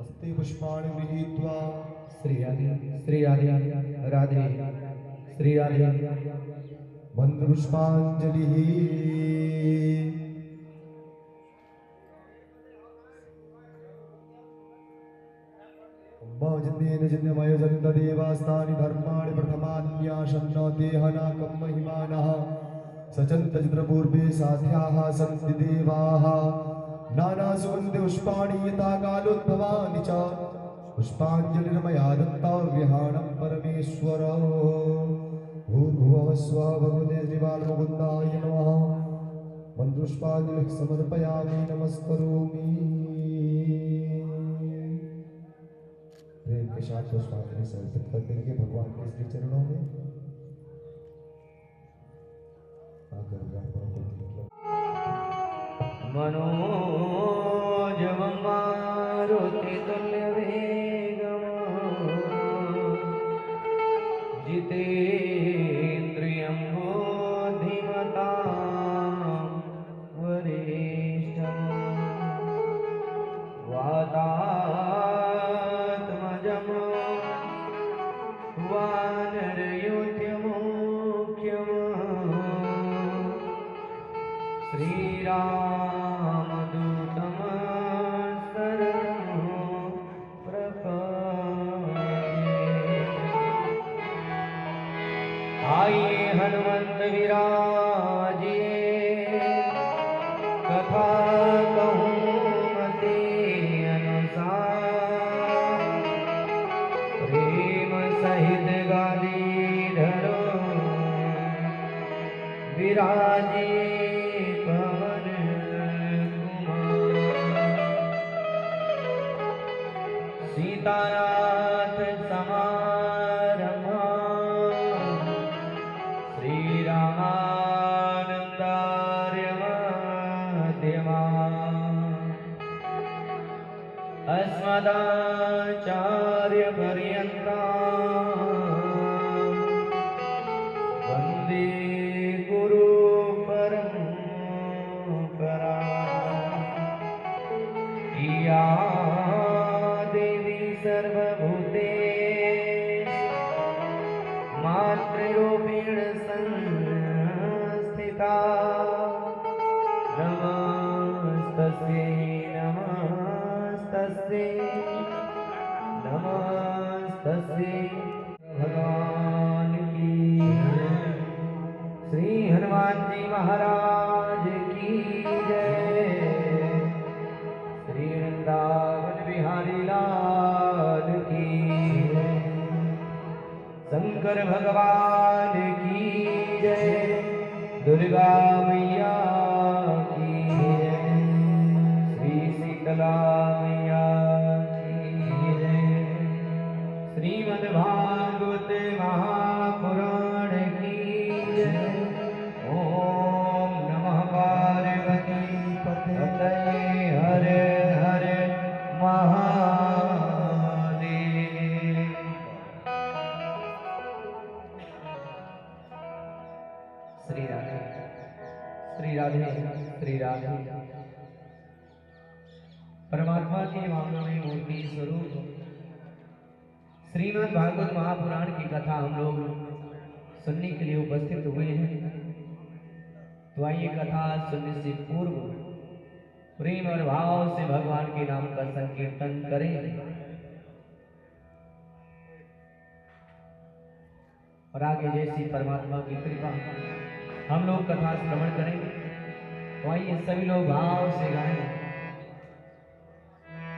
अस्ति पुष्पाणि गृहीत्वा श्री आदि राधे श्री आदि मंत्र पुष्पांजलिः जन्नेन जन्मयो जन्तदेवास्तानि धर्माणि प्रथमान्याशन्न देहनाकं महिमानः सचन्तचित्रपूर्वे साध्याः सन्ति देवाः नानासुगन्धि पुष्पाणि यथा कालोद्भवानि च पुष्पाञ्जलिर्मया दत्तव्यहाणं परमेश्वर भूर्भुवः स्वः भगवते श्रीबालमुकुन्दाय नमः मन्त्रपुष्पाञ्जलिः समर्पयामि नमस्करोमि प्रेम के साथ पुष्पांजलि समर्पित कर देंगे भगवान के श्री चरणों में मनोजवं मारुतितुल्यवेगं जितेन्द्रियं बुद्धिमतां वरिष्ठं वातात्मजं वानरयोध्यमुख्यं श्रीरामदूतं शरणं प्रपद्ये। आइए हनुमंत विराजिए कथा कहूँ मते अनुसार, प्रेम सहित गादी धरो विराजे पवन कुमार। सीतानाथ समारमा श्री रामानंदार्य मध्यमा, अस्मदाचार्य पर्यन्ता वन्दे गुरु परम्परा। या देवी सर्वभूतेषु मातृरूपेण संस्थिता, नमस्तस्यै नमस्तस्यै नमस्तस्यै। भगवान की श्री हनुमान जी महाराज की जय। श्री वृंदावन बिहारी लाल की जय। शंकर भगवान की जय। दुर्गा मैया की जय। श्री शीतला मैया की जय। श्रीमद्भागवत महापुराण की जय। ओम नमः पार्वती पतये हर हर महादेव। श्री राधे श्री राधे श्री राधे। परमात्मा के मामलों में मूर्ति स्वरूप श्रीमद् भागवत महापुराण की कथा हम लोग सुनने के लिए उपस्थित हुए हैं। तो आइए कथा सुनने से पूर्व प्रेम और भाव से भगवान के नाम का संकीर्तन करें और आगे जैसी परमात्मा की कृपा हम लोग कथा श्रवण करेंगे। तो आइए सभी लोग भाव से गाएं।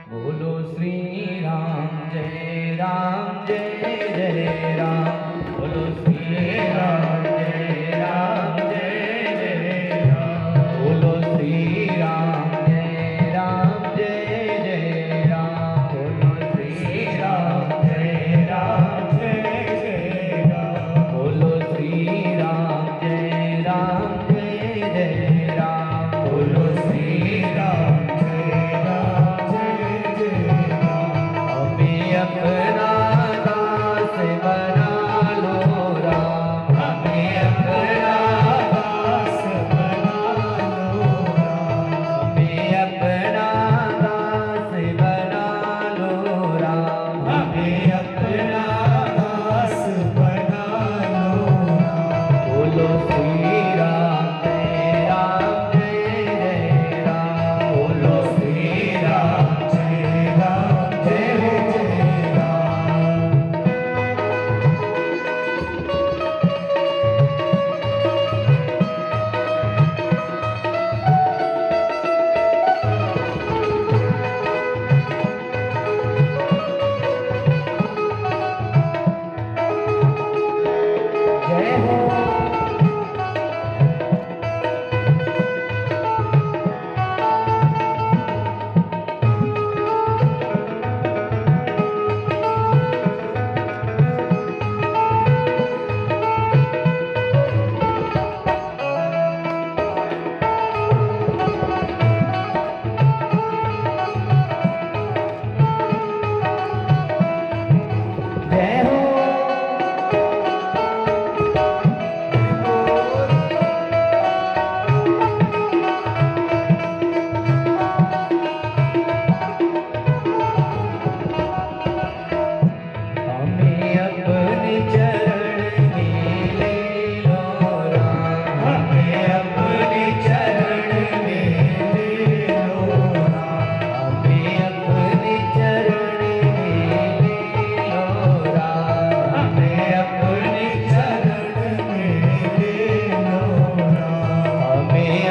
बोलो श्री राम जय जय राम। बोलो श्री राम जय जय राम। बोलो श्री राम जय जय राम। बोलो श्री राम जय जय राम। बोलो श्री राम जय जय राम। बोलो श्री राम अपना दास बना लो राम। हमें अपना दास बना लो राम। हमें अपना दास बना लो राम। हमें अपना दास बना लो राम। बोलो श्री राम जय राम। बोलो श्री राम जय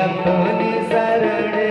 अपनी शरण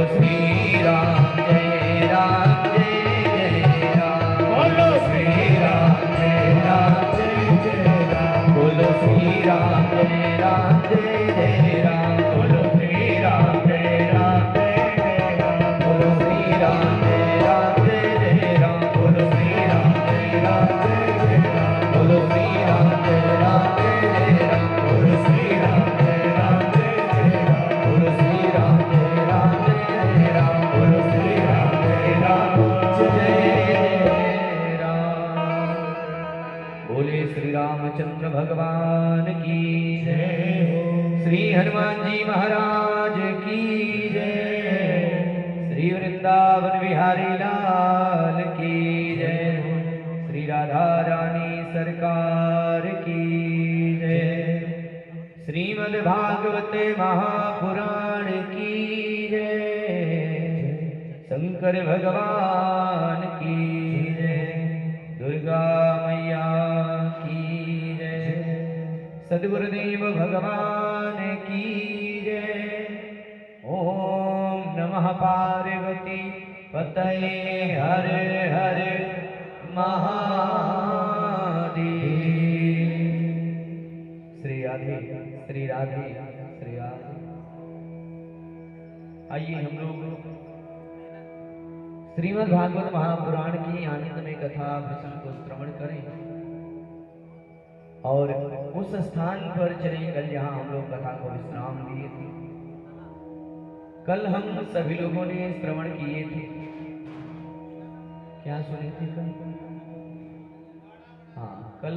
श्री राम जय राम जय जय राम। बोलो श्री राम जय राम जय जय राम। बोलो श्री राम जय राम जय जय राम। बोलो श्री राम जय राम जय जय राम। बोलो श्री राम जय राम जय जय राम। बोलो श्री राम जय राम जय जय राम। बोलो श्री राम जय राम जय जय राम। बोलो श्री राम जय राम जय जय राम। बोलो श्री राम जय राम जय जय राम। बोलो श्री राम जय राम जय जय राम। बोले श्री रामचंद्र भगवान की जय। श्री हनुमान जी महाराज की जय। श्री वृंदावन बिहारी लाल की जय। श्री राधा रानी सरकार की जय। श्रीमद् भागवते महापुराण की जय। शंकर भगवान की जय। दुर्गा मैया की जय। सद्गुरुदेव भगवान की जय। ओम नमः पार्वती पतये हर हर महादेव। श्री राधे श्री राधे श्री राधे। आइए हम लोग श्रीमद् भागवत महापुराण की आनंदमय कथा प्रसंग को श्रवण करें और उस स्थान पर चले कल जहां हम लोग कथा को विश्राम दिए थे। कल हम सभी लोगों ने श्रवण किए थे। क्या सुने थे कल? हाँ, कल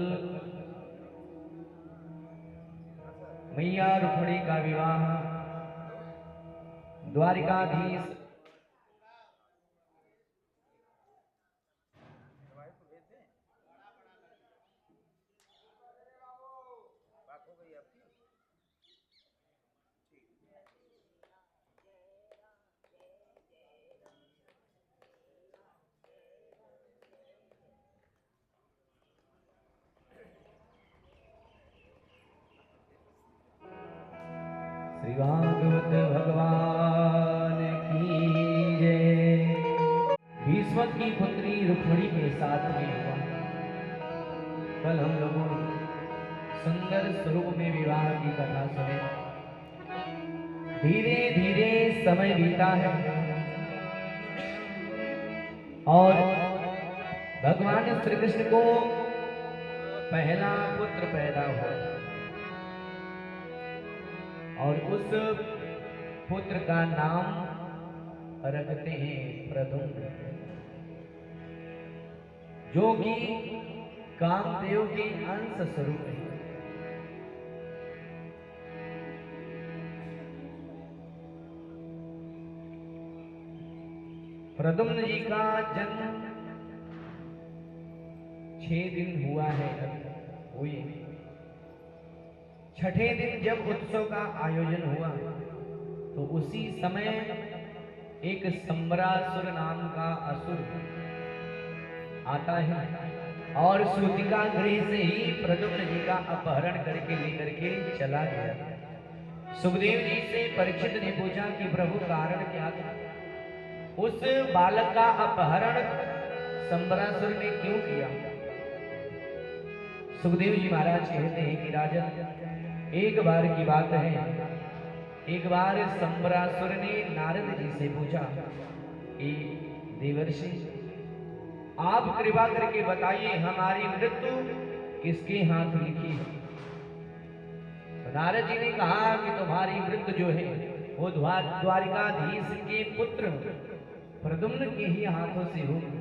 मैया रुक्मिणी का विवाह द्वारिकाधीश श्री भागवत भगवान की जय। भीष्म की पुत्री रुक्मिणी के साथ में हुआ। कल हम लोगों ने सुंदर स्वरूप में विवाह की कथा सुनी। धीरे धीरे समय बीता है और भगवान श्री कृष्ण को पहला पुत्र पैदा हुआ और उस पुत्र का नाम रखते हैं प्रद्युम्न, जो कि कामदेव के अंश स्वरूप है। प्रद्युम्न जी का जन्म 6 दिन हुआ है, हुए। छठे दिन जब उत्सव का आयोजन हुआ तो उसी समय एक संबरासुर नाम का असुर आता है और सूतिका गृह से ही प्रद्युम्न जी का अपहरण करके लेकर के चला गया। सुखदेव जी से परीक्षित ने पूछा कि प्रभु कारण क्या था? उस बालक का अपहरण संबरासुर ने क्यों किया? सुखदेव जी महाराज कहते हैं कि राजन, एक बार की बात है, एक बार संबरासुर ने नारद जी से पूछा कि देवर्षि, आप कृपा करके बताइए हमारी मृत्यु किसके हाथ लिखी है? तो नारद जी ने कहा कि तुम्हारी मृत्यु जो है वो द्वारिकाधीश के पुत्र प्रद्युम्न के ही हाथों से होगी।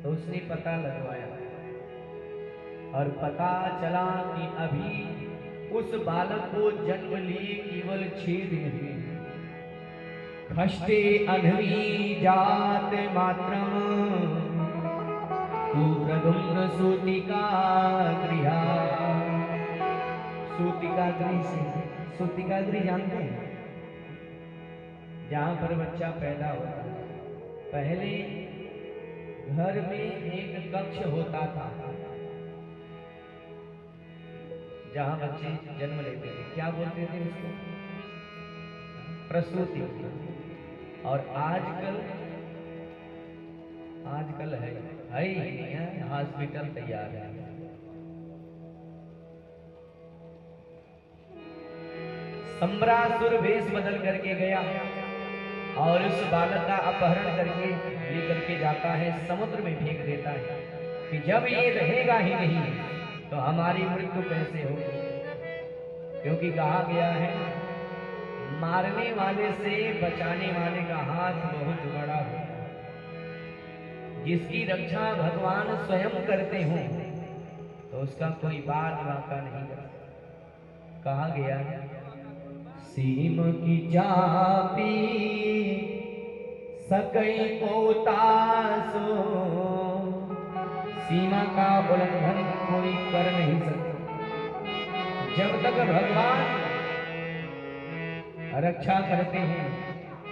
तो उसने पता लगवाया और पता चला कि अभी उस बालक को जन्म लिए केवल 6 दिन हुए। खष्टे अनवी जात मात्रम तू प्रद्युम्न सूतिका गृह। सूतिका गृह से, सूतिका गृह जानते हैं? जहां पर बच्चा पैदा होता है। पहले घर में एक कक्ष होता था जहां बच्चे जन्म लेते थे। क्या बोलते थे उसको? प्रसूति। और आजकल है ही नहीं है, हॉस्पिटल तैयार है। सम्रासुर वेश बदल करके गया और उस बालक का अपहरण करके लेकर के जाता है, समुद्र में फेंक देता है कि जब ये रहेगा ही नहीं तो हमारी मृत्यु कैसे होगी। क्योंकि कहा गया है मारने वाले से बचाने वाले का हाथ बहुत बड़ा होता है। जिसकी रक्षा भगवान स्वयं करते हो तो उसका कोई बात वाका नहीं करता। कहा गया है सीम की चापी सकई को तासो, सीमा का उल्लंघन कोई कर नहीं सकता। जब तक भगवान रक्षा करते हैं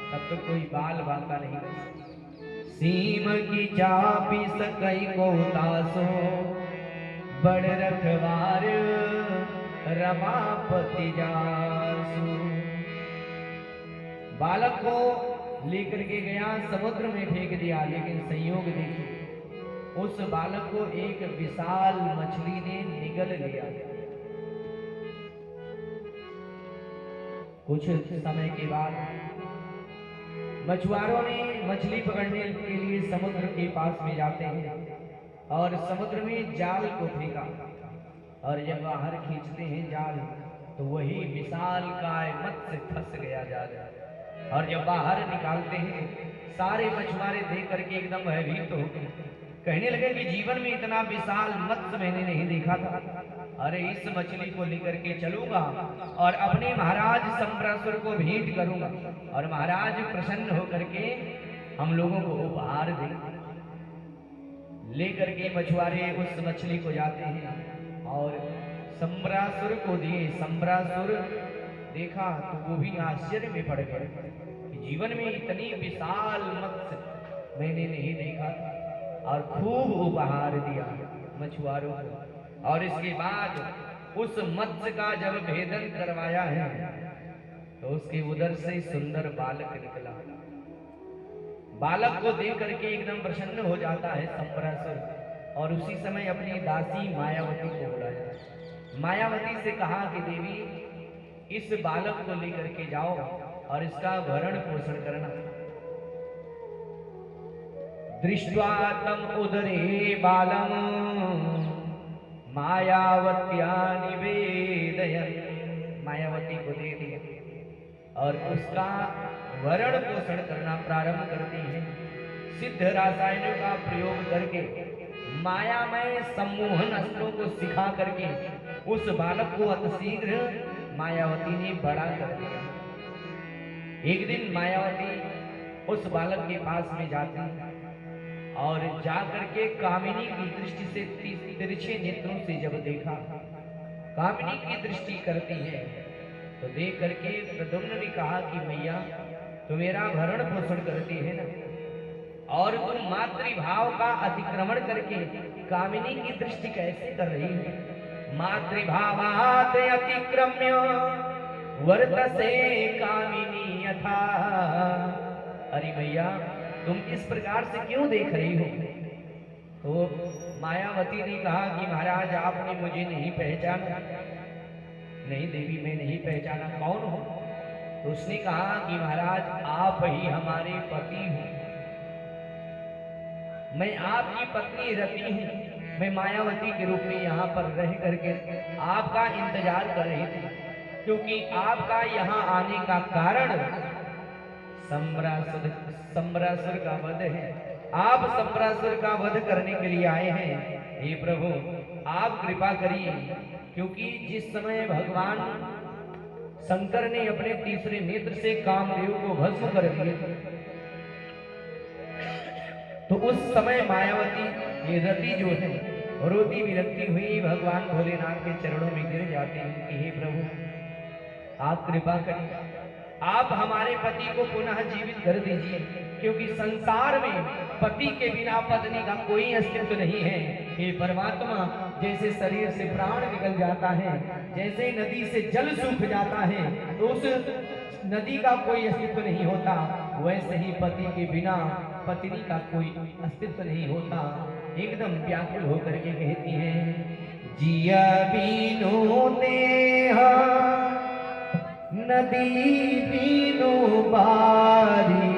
तब तक कोई बाल बाका नहीं कर सकता। सीम की चापी सकई को तासो, बड़ रखवार रमापति जासु। बालक को लेकर के गया, समुद्र में फेंक दिया, लेकिन संयोग देखिए उस बालक को एक विशाल मछली ने निगल लिया। कुछ समय के बाद मछुआरों ने मछली पकड़ने के लिए समुद्र के पास में जाते हैं और समुद्र में जाल को फेंका और जब बाहर खींचते हैं जाल तो वही विशाल काय मत्स्य फंस गया जाल। और जब बाहर निकालते हैं सारे मछुआरे देख करके एकदम भयभीत हो गए, कहने लगे कि जीवन में इतना विशाल मत्स्य मैंने नहीं देखा था। अरे इस मछली को लेकर के चलूंगा और अपने महाराज सम्रासुर को भेंट करूंगा और महाराज प्रसन्न होकर के हम लोगों को उपहार देंगे। लेकर के मछुआरे उस मछली को जाते हैं और सम्रासुर को दिए। सम्रासुर देखा तो वो भी आश्चर्य में पड़ गए कि जीवन में इतनी विशाल मत्स्य मैंने नहीं देखा था, और खूब उपहार दिया मछुआरों को। और इसके बाद उस मत्स्य का जब भेदन करवाया है तो उसके उदर से सुंदर बालक निकला। बालक को देख करके एकदम प्रसन्न हो जाता है सम्रासुर और उसी समय अपनी दासी मायावती को बुलाया। मायावती से कहा कि देवी इस बालक को लेकर के जाओ और इसका भरण पोषण करना। दृष्ट्वा तम उदरे बालम मायावत्या निवेदयन्, मायावती को दे दिया और उसका भरण पोषण करना प्रारंभ करती है। सिद्ध रासायनों का प्रयोग करके मायामय सम्मोहन अस्त्रों को सिखा करके उस बालक को अतिशीघ्र मायावती ने बड़ा कर दिया। एक दिन मायावती उस बालक के पास में जाती है और जाकर के कामिनी की दृष्टि से तिरछे नेत्रों से जब देखा, कामिनी की दृष्टि करती है तो देख करके प्रद्युम्न ने कहा कि मैया तो मेरा भरण पोषण करती है ना, और तुम मातृभाव का अतिक्रमण करके कामिनी की दृष्टि कैसे कर रही है? मातृभावात् अतिक्रम्य वर्तसे कामिनी यथा। अरे भैया तुम इस प्रकार से क्यों देख रही हो? तो मायावती ने कहा कि महाराज आपने मुझे नहीं पहचाना। नहीं देवी मैं नहीं पहचाना, कौन हो? तो उसने कहा कि महाराज आप ही हमारे पति हो, मैं आपकी पत्नी रति हूँ। मैं मायावती के रूप में यहाँ पर रह करके आपका इंतजार कर रही थी, क्योंकि आपका यहाँ आने का कारण सम्रासुर का वध है। आप सम्रासुर का वध करने के लिए आए हैं। हे प्रभु आप कृपा करिए, क्योंकि जिस समय भगवान शंकर ने अपने तीसरे नेत्र से कामदेव को भस्म कर दिया तो उस समय मायावती ये रति जो है रोती विरक्ति हुई भगवान भोलेनाथ के चरणों में गिर जाते हैं कि हे प्रभु आप कृपा करिए, आप हमारे पति को पुनः जीवित कर दीजिए, क्योंकि संसार में पति के बिना पत्नी का कोई अस्तित्व नहीं है। हे परमात्मा जैसे शरीर से प्राण निकल जाता है, जैसे नदी से जल सूख जाता है तो उस नदी का कोई अस्तित्व नहीं होता, वैसे ही पति के बिना पत्नी का कोई अस्तित्व नहीं होता। एकदम व्याकुल होकर के कहती हैं, जिया बीनो नेहा नदी बीनो बारी,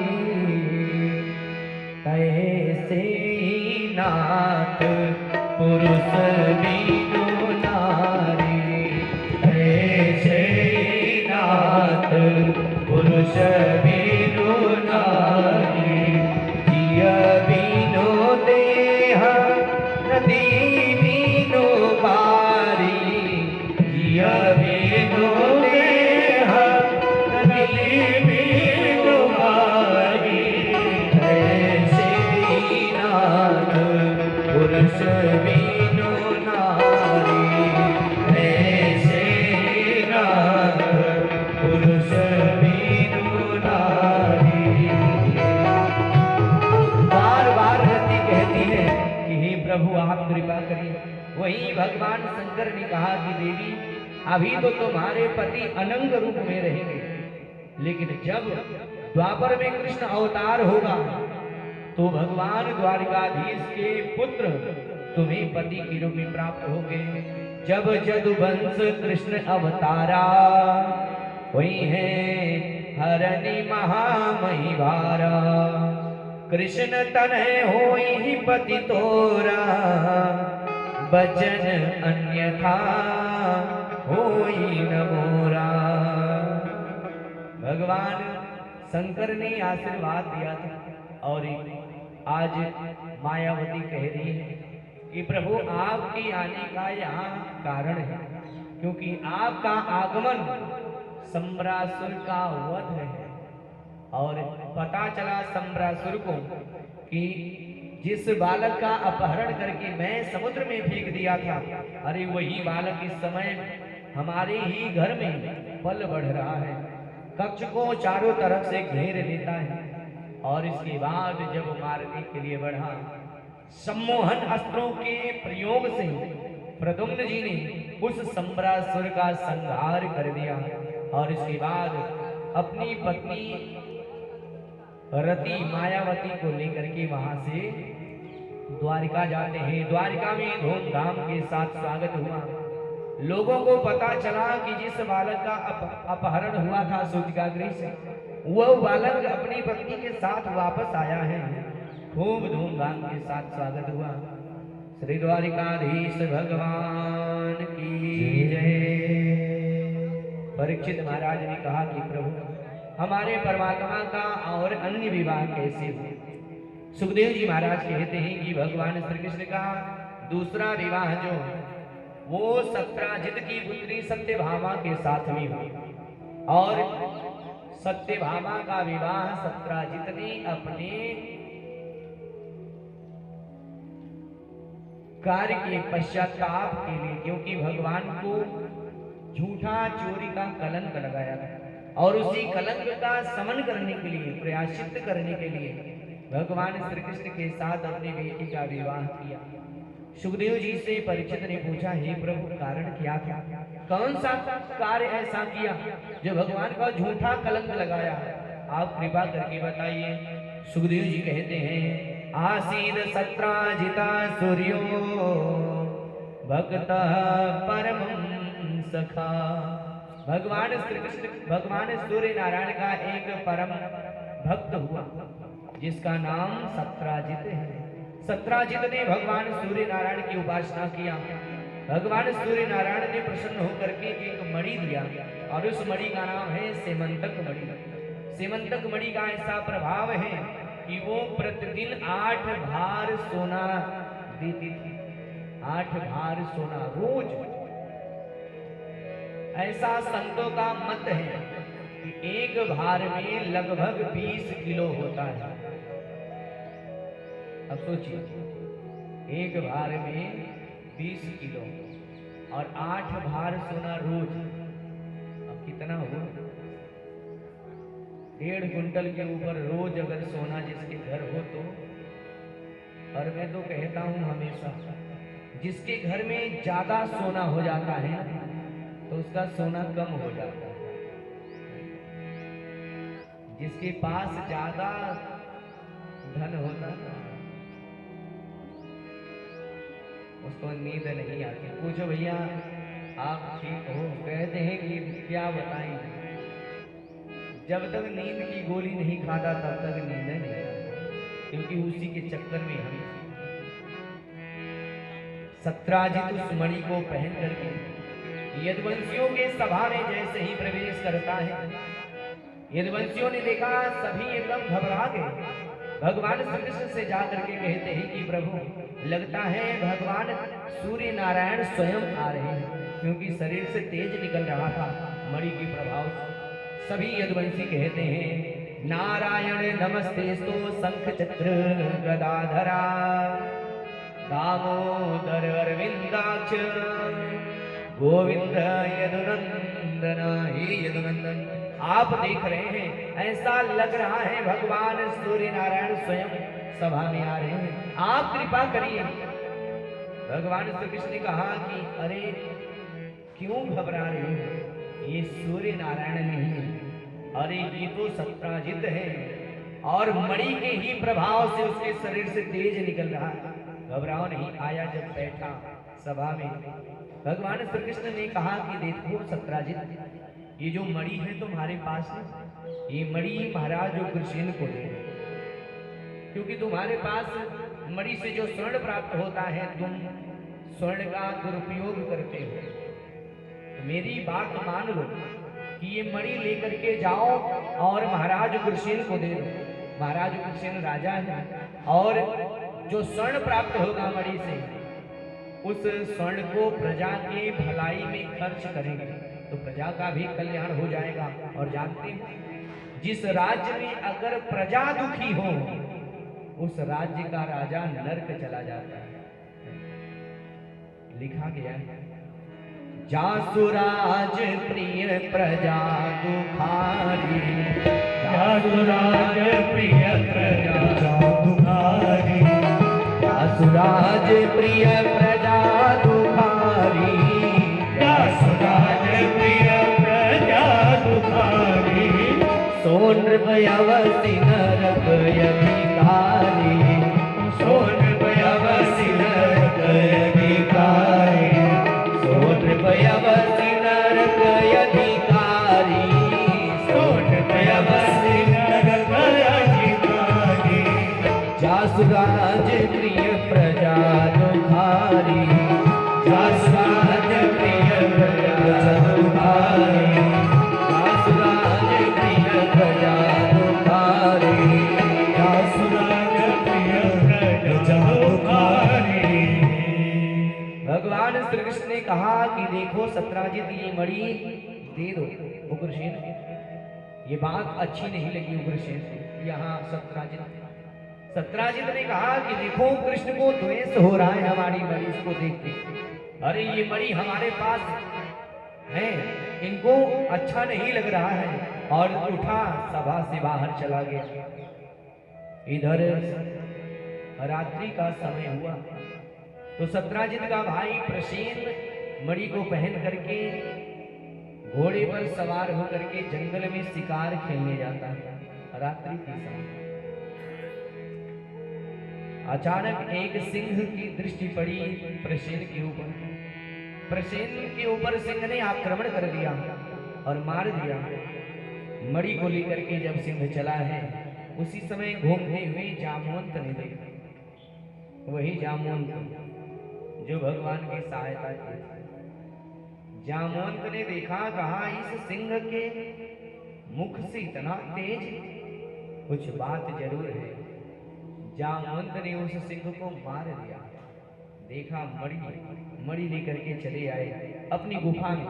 कैसे नाथ पुरुष बीनो नारी, कैसे नाथ पुरुष बीनो नारी, जिया बीनो देह नदी बीनो बारी, जिया बीनो देह नदी बीनो बारी, ऐसे नाथ पुरुष बीनो नारी, ऐसे नाथ पुरुष बीनो नारी। बार बार रति कहती है कि हे प्रभु आप कृपा करिए। वही भगवान शंकर ने कहा कि देवी अभी तो तुम्हारे पति अनंग रूप में रहेंगे, लेकिन जब द्वापर में कृष्ण अवतार होगा तो भगवान द्वारिकाधीश के पुत्र तुम्हें पति के रूप में प्राप्त होंगे। जब जदुवंश कृष्ण अवतारा वही है हरनि महामहिवारा, कृष्ण तनय होई पति तोरा, बचन अन्यथा होई न मोरा। भगवान शंकर ने आशीर्वाद दिया था और आज मायावती कह रही है कि प्रभु आपके आने का यहाँ कारण है, क्योंकि आपका आगमन सम्रासुर का वध है। और पता चला सम्रासुर को कि जिस बालक का अपहरण करके मैं समुद्र में फेंक दिया था, अरे वही बालक इस समय हमारे ही घर में बल बढ़ रहा है, कक्ष को चारों तरफ से घेर लेता है। और इसके बाद जब मारने के लिए बढ़ा, सम्मोहन अस्त्रों के प्रयोग से प्रद्युम्न जी ने उस सम्रासुर का संहार कर दिया। और इसके बाद अपनी पत्नी रति मायावती को लेकर के वहां से द्वारिका जाते हैं। द्वारिका में धूमधाम के साथ स्वागत हुआ। लोगों को पता चला कि जिस बालक का अपहरण हुआ था सूतिकागृह से, वह बालक अपनी पत्नी के साथ वापस आया है। खूब धूमधाम के साथ स्वागत हुआ। श्री द्वारिकाधीश भगवान की जय। परीक्षित महाराज ने कहा कि प्रभु हमारे परमात्मा का और अन्य विवाह कैसे हो। सुखदेव जी महाराज कहते हैं कि भगवान श्री कृष्ण का दूसरा विवाह जो वो सत्राजित की पुत्री सत्यभामा के साथ में हुआ। और सत्यभामा का विवाह सत्राजित ने अपने कार्य के पश्चाताप के लिए, क्योंकि भगवान को झूठा चोरी का कलंक लगाया था और उसी कलंक का समन करने के लिए, प्रायश्चित करने के लिए भगवान श्री कृष्ण के साथ अपनी बेटी का विवाह किया। सुखदेव जी से परीक्षित ने पूछा, हे प्रभु कारण क्या था, कौन सा कार्य ऐसा किया जो भगवान का झूठा कलंक लगाया, आप कृपा करके बताइए। सुखदेव जी कहते हैं, आसीद सत्राजिता सूर्यो भक्त परम सखा। भगवान श्री कृष्ण, भगवान सूर्य नारायण का एक परम भक्त हुआ जिसका नाम सत्राजित है। सत्राजित ने भगवान सूर्य नारायण की उपासना किया। भगवान सूर्य नारायण ने प्रसन्न होकर के एक मणि दिया और उस मणि का नाम है सेमंतक मणि। सेमंतक मणि का ऐसा प्रभाव है कि वो प्रतिदिन 8 भार सोना देती थी। 8 भार सोना रोज। ऐसा संतों का मत है कि एक भार में लगभग 20 किलो होता है। अब सोचिए, एक भार में 20 किलो और 8 भार सोना रोज, अब कितना हुआ? 1.5 कुंटल के ऊपर रोज अगर सोना जिसके घर हो तो। और मैं तो कहता हूं हमेशा, जिसके घर में ज्यादा सोना हो जाता है तो उसका सोना कम हो जाता है। जिसके पास ज्यादा धन होता था उसको नींद नहीं आती। पूछो भैया आप ठीक हो? कहते हैं कि क्या बताएं, जब तक नींद की गोली नहीं खाता तब तक नींद नहीं आती, क्योंकि उसी के चक्कर में हम सत्राजित उस मणि को पहन करके यदुवंशियों के सभा में जैसे ही प्रवेश करता है, यदुवंशियों ने देखा सभी एकदम घबरा गए। भगवान श्री कृष्ण से जाकर के कहते हैं कि प्रभु लगता है भगवान सूर्य नारायण स्वयं आ रहे हैं, क्योंकि शरीर से तेज निकल रहा था मणि के प्रभाव से। सभी यदुवंशी कहते हैं नारायण नमस्तेस्तु शंख चक्र गदाधरा दामोदर अरविंदाक्ष गोविंद यदुनंदन। हे यदुनंदन आप देख रहे हैं ऐसा लग रहा है भगवान सूर्य नारायण स्वयं सभा में आ रहे हैं, आप कृपा करिए। भगवान श्री कृष्ण ने कहा कि अरे क्यों घबरा रहे हो, ये सूर्य नारायण नहीं है, अरे ये तो सत्राजित है और मणि के ही प्रभाव से उसके शरीर से तेज निकल रहा है। घबराओ नहीं। आया जब बैठा सभा में, भगवान श्री कृष्ण ने कहा कि देखो सत्राजित, ये जो मणि है तुम्हारे पास है, ये मणि महाराज उग्रसेन को दे, क्योंकि तुम्हारे पास मणि से जो स्वर्ण प्राप्त होता है तुम स्वर्ण का दुरुपयोग करते हो। तो मेरी बात मान लो कि ये मणि लेकर के जाओ और महाराज उग्रसेन को दे दो। महाराज उग्रसेन राजा है और जो स्वर्ण प्राप्त होगा मणि से, उस स्वर्ण को प्रजा की भलाई में खर्च करेंगे तो प्रजा का भी कल्याण हो जाएगा। और जानते हैं जिस राज्य में अगर प्रजा दुखी हो उस राज्य का राजा नरक चला जाता है। लिखा गया है जासुराज प्रिय प्रजा दुखारी, जासुराज प्रिय प्रजा दुखारी, जासुराज प्रिय प्रजा दुखारी, जासुराज प्रिय प्रजा दुखारी, सोन भयवसी नरक अधिकारी, सोन भयवसी नरक अधिकारी, सोन भयवसी नरक अधिकारी, सोन भयवसी नरक अधिकारी, जासुराज प्रिय प्रजा दुखारी, जासुराज प्रिय प्रजा दुखारी, जासुराज प्रिय प्रजा दुखारी, जासुराज प्रिय प्रजा दुखारी। भगवान श्री कृष्ण ने कहा कि देखो सत्राजित ये मणि दे दो उग्रसेन। ये बात अच्छी नहीं लगी उग्रसेन को। यहाँ सत्राजित ने कहा कि देखो कृष्ण को द्वेष हो रहा है हमारी मणि को देख के। अरे ये मणि हमारे पास है, इनको अच्छा नहीं लग रहा है, और उठा सभा से बाहर चला गया। इधर रात्रि का समय हुआ तो सत्राजित का भाई प्रसेन मणि को पहन करके घोड़े पर सवार होकर के जंगल में शिकार खेलने जाता है। रात्रि के समय अचानक एक सिंह की दृष्टि पड़ी प्रसेन के ऊपर। प्रसेन के ऊपर सिंह ने आक्रमण कर दिया और मार दिया। मणि को लेकर के जब सिंह चला है उसी समय घूमते हुए जामवंत ने देखा। वही जामवंत जो भगवान की सहायता की। जामवंत ने देखा, कहा इस सिंह के मुख से इतना तेज, कुछ बात जरूर है। जामवंत ने उस सिंह को मार दिया। देखा मणि लेकर के चले आए अपनी गुफा में,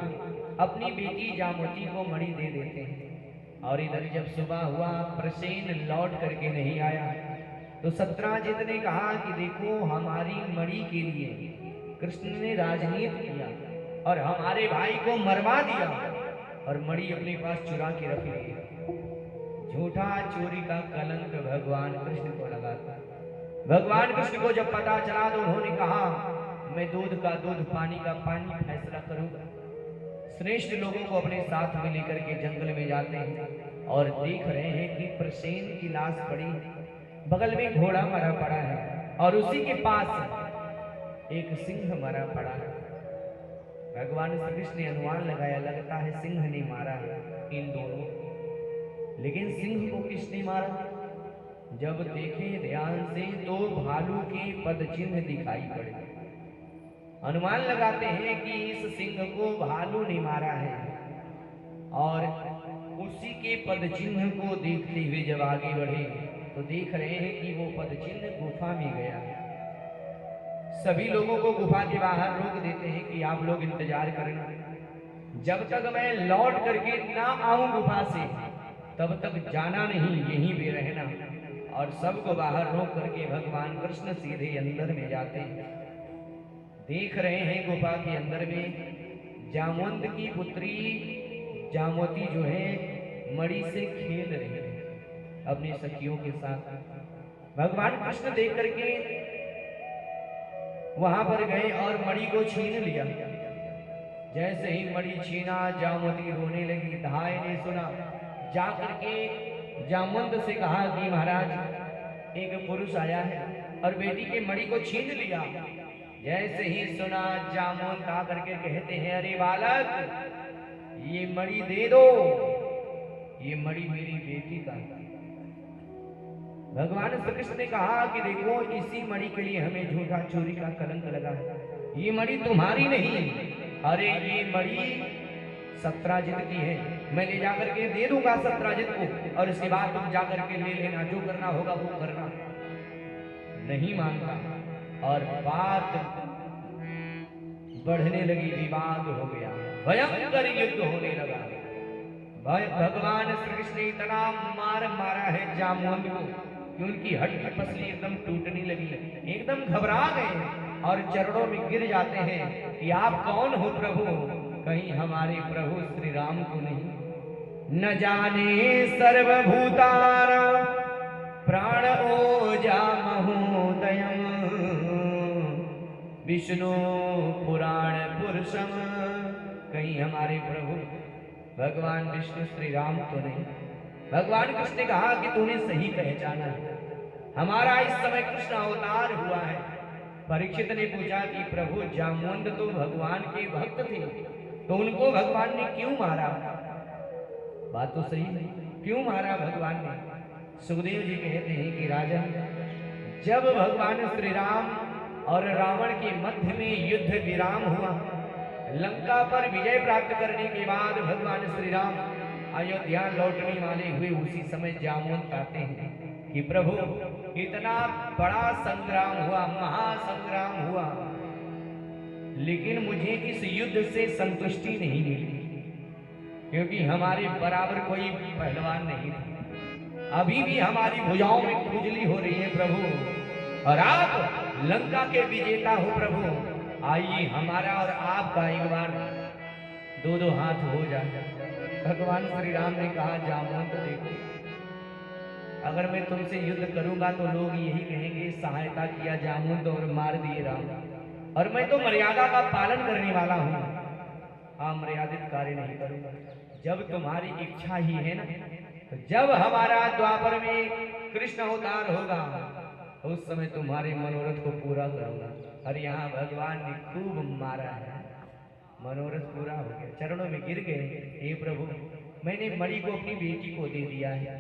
अपनी बेटी जामवती को मणि दे देते हैं। और इधर जब सुबह हुआ प्रसेन लौट करके नहीं आया तो सत्राजित ने कहा कि देखो हमारी मणि के लिए कृष्ण ने राजनीति किया और हमारे भाई को मरवा दिया और मणि अपने पास चुरा के रख लिया। झूठा चोरी का कलंक भगवान कृष्ण को लगा था। भगवान कृष्ण को जब पता चला तो उन्होंने कहा मैं दूध का दूध पानी का पानी फैसला करूंगा। श्रेष्ठ लोगों को अपने साथ में लेकर के जंगल में जाते हैं और देख रहे हैं कि प्रसेन की लाश पड़ी, बगल में घोड़ा मरा पड़ा है और उसी के पास एक सिंह मरा पड़ा है। भगवान श्री कृष्ण ने अनुमान लगाया, लगता है सिंह ने मारा है इन दोनों। लेकिन सिंह को किसने मारा? जब देखे ध्यान से तो भालू के पद चिन्ह दिखाई पड़े। अनुमान लगाते हैं कि इस सिंह को भालू ने मारा है और उसी के पद चिन्ह को देखते हुए जब आगे बढ़े तो देख रहे हैं कि वो पद चिन्ह गुफा में गया। सभी लोगों को गुफा के बाहर रोक देते हैं कि आप लोग इंतजार करना, जब तक मैं लौट करके ना आऊं गुफा से तब तक जाना नहीं, यहीं पे रहना। और सबको बाहर रोक करके भगवान कृष्ण सीधे अंदर में जाते हैं। देख रहे हैं गुफा के अंदर में जामवंत की पुत्री जामवती जो है मणि से खेल रही है अपनी सखियों के साथ। भगवान कृष्ण देख करके वहां पर गए और मणि को छीन लिया। जैसे ही मणि छीना जामवती रोने लगी। धाय ने सुना, जा करके जामवंत से कहा कि महाराज एक पुरुष आया है और बेटी के मणि को छीन लिया। जैसे ही सुना जामवंत आकर के कहते हैं, अरे बालक ये मणि दे दो, ये मणि मेरी बेटी का। भगवान श्री कृष्ण ने कहा कि देखो इसी मणि के लिए हमें झूठा चोरी का कलंक लगा है, ये मणि तुम्हारी नहीं, अरे ये मणि सत्राजित की है, मैं ले जाकर के दे दूंगा सत्राजित को और इसके बाद तुम जाकर के ले लेना, जो करना होगा वो करना। नहीं मानता और बात बढ़ने लगी, विवाद हो गया, भयंकर युद्ध होने लगा। भगवान श्री कृष्ण ने इतना मार मारा है जामवंत को कि उनकी हड्डी पसली एकदम टूटने लगी, एकदम घबरा गए और चरणों में गिर जाते हैं कि आप कौन हो प्रभु, कहीं हमारे प्रभु श्री राम को नहीं। न जाने सर्वभूतानां प्राण ओजा महोदयम् विष्णु पुराण पुरुषम, कहीं हमारे प्रभु भगवान विष्णु श्री राम तो नहीं। भगवान कृष्ण ने कहा कि तूने सही पहचाना है, हमारा इस समय कृष्ण अवतार हुआ है। परीक्षित ने पूछा कि प्रभु जामवंत तो भगवान के भक्त थे, तो उनको भगवान ने क्यों मारा? बात तो सही है, क्यों मारा भगवान ने? सुखदेव जी कहते हैं कि राजन, जब भगवान श्री राम और रावण के मध्य में युद्ध विराम हुआ, लंका पर विजय प्राप्त करने के बाद भगवान श्री राम अयोध्या लौटने वाले हुए, उसी समय जामवंत आते हैं कि प्रभु इतना बड़ा संग्राम हुआ, महासंग्राम हुआ, लेकिन मुझे इस युद्ध से संतुष्टि नहीं मिली, क्योंकि हमारे बराबर कोई पहलवान नहीं था। अभी भी हमारी भुजाओं में खुजली हो रही है प्रभु, और आप लंका के विजेता हो प्रभु, आइए हमारा और आपका एक बार दो दो हाथ हो जाए। भगवान श्री राम ने कहा, जामवंत देखो, अगर मैं तुमसे युद्ध करूंगा तो लोग यही कहेंगे सहायता किया जामवंत और मार दिए राम, और मैं तो मर्यादा का पालन करने वाला हूँ, अमर्यादित कार्य नहीं करूंगा। जब तुम्हारी इच्छा ही है ना, तो जब हमारा द्वापर में कृष्ण अवतार होगा उस समय तुम्हारे मनोरथ को पूरा करूंगा। और यहाँ भगवान ने खूब मारा है, मनोरथ पूरा हो गया, चरणों में गिर गए, हे प्रभु मैंने मणि को अपनी बेटी को दे दिया है,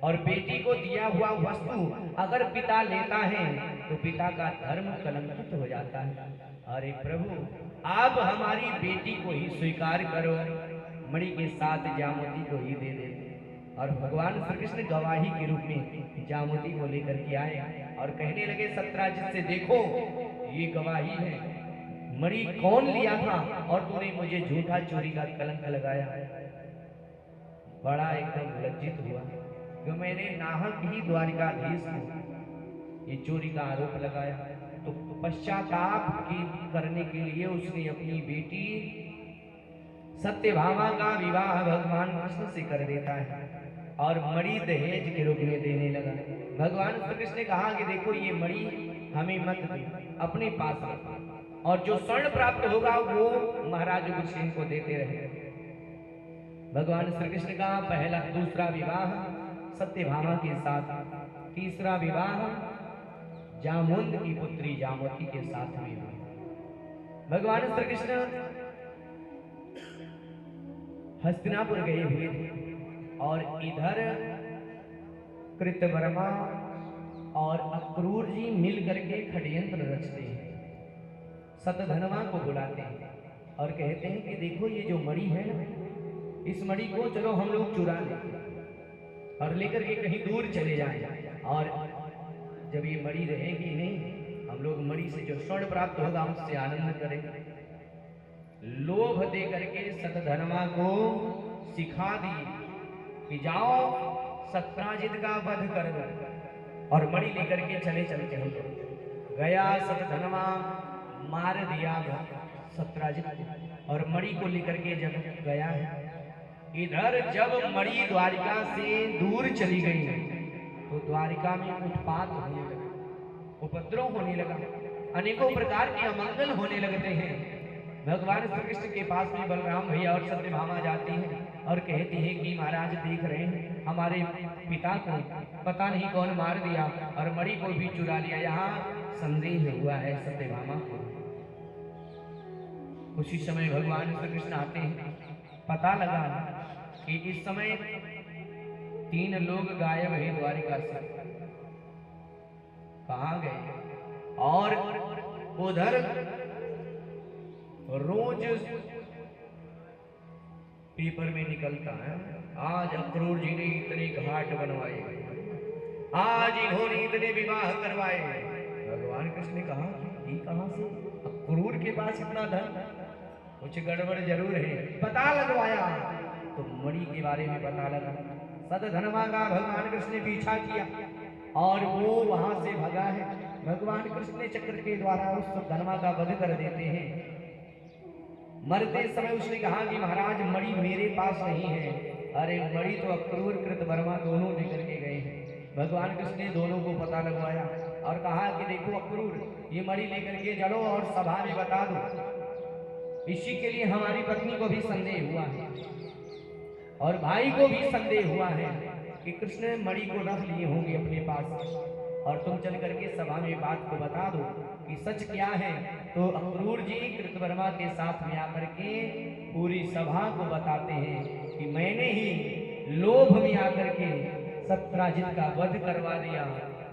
और बेटी को दिया हुआ वस्तु अगर पिता लेता है तो पिता का धर्म कलंकित हो जाता है। अरे प्रभु आप हमारी बेटी को ही स्वीकार करो, मणि के साथ जामवती को ही दे दे। और भगवान श्री कृष्ण गवाही के रूप में जामवती को लेकर के आए और कहने लगे सत्राजित से, देखो ये गवाही है, मणि कौन लिया था और तूने मुझे झूठा चोरी का कलंक लगाया। बड़ा एकदम लज्जित हुआ कि मैंने नाहक ही द्वारिकाधीश को ये चोरी का आरोप लगाया। तो पश्चाताप की करने के लिए उसने अपनी बेटी सत्यभामा का विवाह भगवान कृष्ण से कर देता है और मणि दहेज के रूप में देने लगा। भगवान श्री कृष्ण ने कहा कि देखो ये मणि हमें मत दे, अपने पास रखो, और जो स्वर्ण प्राप्त होगा वो महाराज उग्रसेन को देते रहे। भगवान श्री कृष्ण का पहला दूसरा विवाह सत्यभामा के साथ, तीसरा विवाह जामुंद की पुत्री जामवती के साथ में हुआ। भगवान श्री कृष्ण हस्तिनापुर गए हुए थे और इधर कृतवर्मा और अक्रूर जी मिल करके षड्यंत्र रचते हैं। सतधनवा को बुलाते हैं और कहते हैं कि देखो ये जो मणि है ना, इस मणि को चलो हम लोग चुरा लें और लेकर के कहीं दूर चले जाएं, और जब ये मणि रहेगी नहीं, हम लोग मणि से जो स्वर्ण प्राप्त होगा उससे आनंद करेंगे। लोभ दे करके सतधनवा को सिखा दिए कि जाओ सत्राजित का वध कर दो, और मणि लेकर के चले चलते हम लोग गया। सतधनवा मार दिया सत्राजित और मणि को लेकर के जब गया है, इधर जब मणि द्वारिका से दूर चली गई तो द्वारिका में उत्पात होने लगा, उपद्रव होने लगा, अनेकों प्रकार के अमंगल होने लगते हैं। भगवान श्री कृष्ण के पास में बलराम भैया और सत्यभामा जाती हैं और कहती है कि महाराज देख रहे हैं हमारे पिता को पता नहीं कौन मार दिया और मणि को भी चुरा लिया, यहाँ संदेह हुआ है सत्यभामा को। उसी समय भगवान श्री कृष्ण आते हैं, पता लगा कि इस समय 3 लोग गायब हैं द्वारिका से, कहाँ गए? और उधर रोज पेपर में निकलता है, आज अक्रूर जी ने इतने घाट बनवाए, आज इन्होंने इतने विवाह करवाए। भगवान कृष्ण ने कहा ये कहां से? अक्रूर के पास इतना धन, कुछ गड़बड़ जरूर है। पता लगवाया तो मणि के बारे में पता लगा। सतधनवा का भगवान कृष्ण ने पीछा किया और वो वहां से भगा है। भगवान कृष्ण ने चक्र के द्वारा उस सतधनवा का वध कर देते हैं। मरते समय उसने कहा कि महाराज मणि मेरे पास नहीं है। अरे मणि तो अक्रूर कृतवर्मा दोनों लेकर के गए हैं। भगवान कृष्ण ने दोनों को पता लगवाया और कहा कि देखो अक्रूर ये मणि लेकर के चलो और सभा में बता दो। इसी के लिए हमारी पत्नी को भी संदेह हुआ है और भाई को भी संदेह हुआ है कि कृष्ण मणि को रख लिए होंगे अपने पास, और तुम चल करके सभा में बात को बता दो कि सच क्या है। तो अक्रूर जी कृतवर्मा के साथ में आकर के पूरी सभा को बताते हैं कि मैंने ही लोभ में आकर के सत्राजित का वध करवा दिया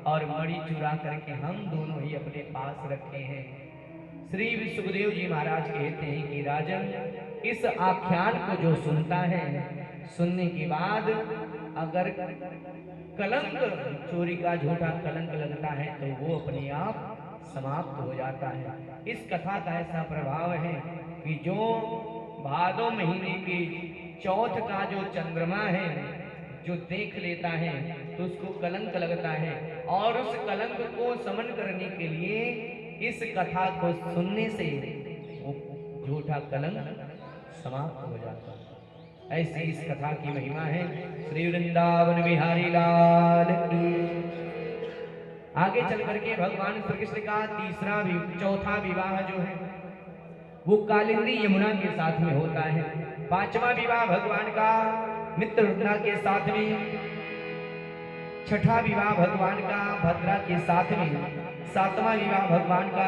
और मणि चुरा करके हम दोनों ही अपने पास रखे हैं। श्री सुखदेव जी महाराज कहते हैं कि राजन, इस आख्यान को जो सुनता है, सुनने के बाद अगर कलंक, चोरी का झूठा कलंक लगता है तो वो अपने आप समाप्त हो जाता है। इस कथा का ऐसा प्रभाव है कि जो भादो महीने के चौथ का जो चंद्रमा है, जो देख लेता है तो उसको कलंक लगता है, और उस कलंक को समन करने के लिए इस कथा को सुनने से वो झूठा कलंक समाप्त हो जाता है। ऐसी इस कथा की महिमा है। श्री वृंदावन बिहारी लाल की। आगे चल करके भगवान श्री कृष्ण का चौथा विवाह जो है वो कालिंदी यमुना के साथ में होता है। 5वां विवाह भगवान का मित्रवृंदा के साथ में, 6ठा विवाह भगवान का भद्रा के साथ में, 7वां विवाह भगवान का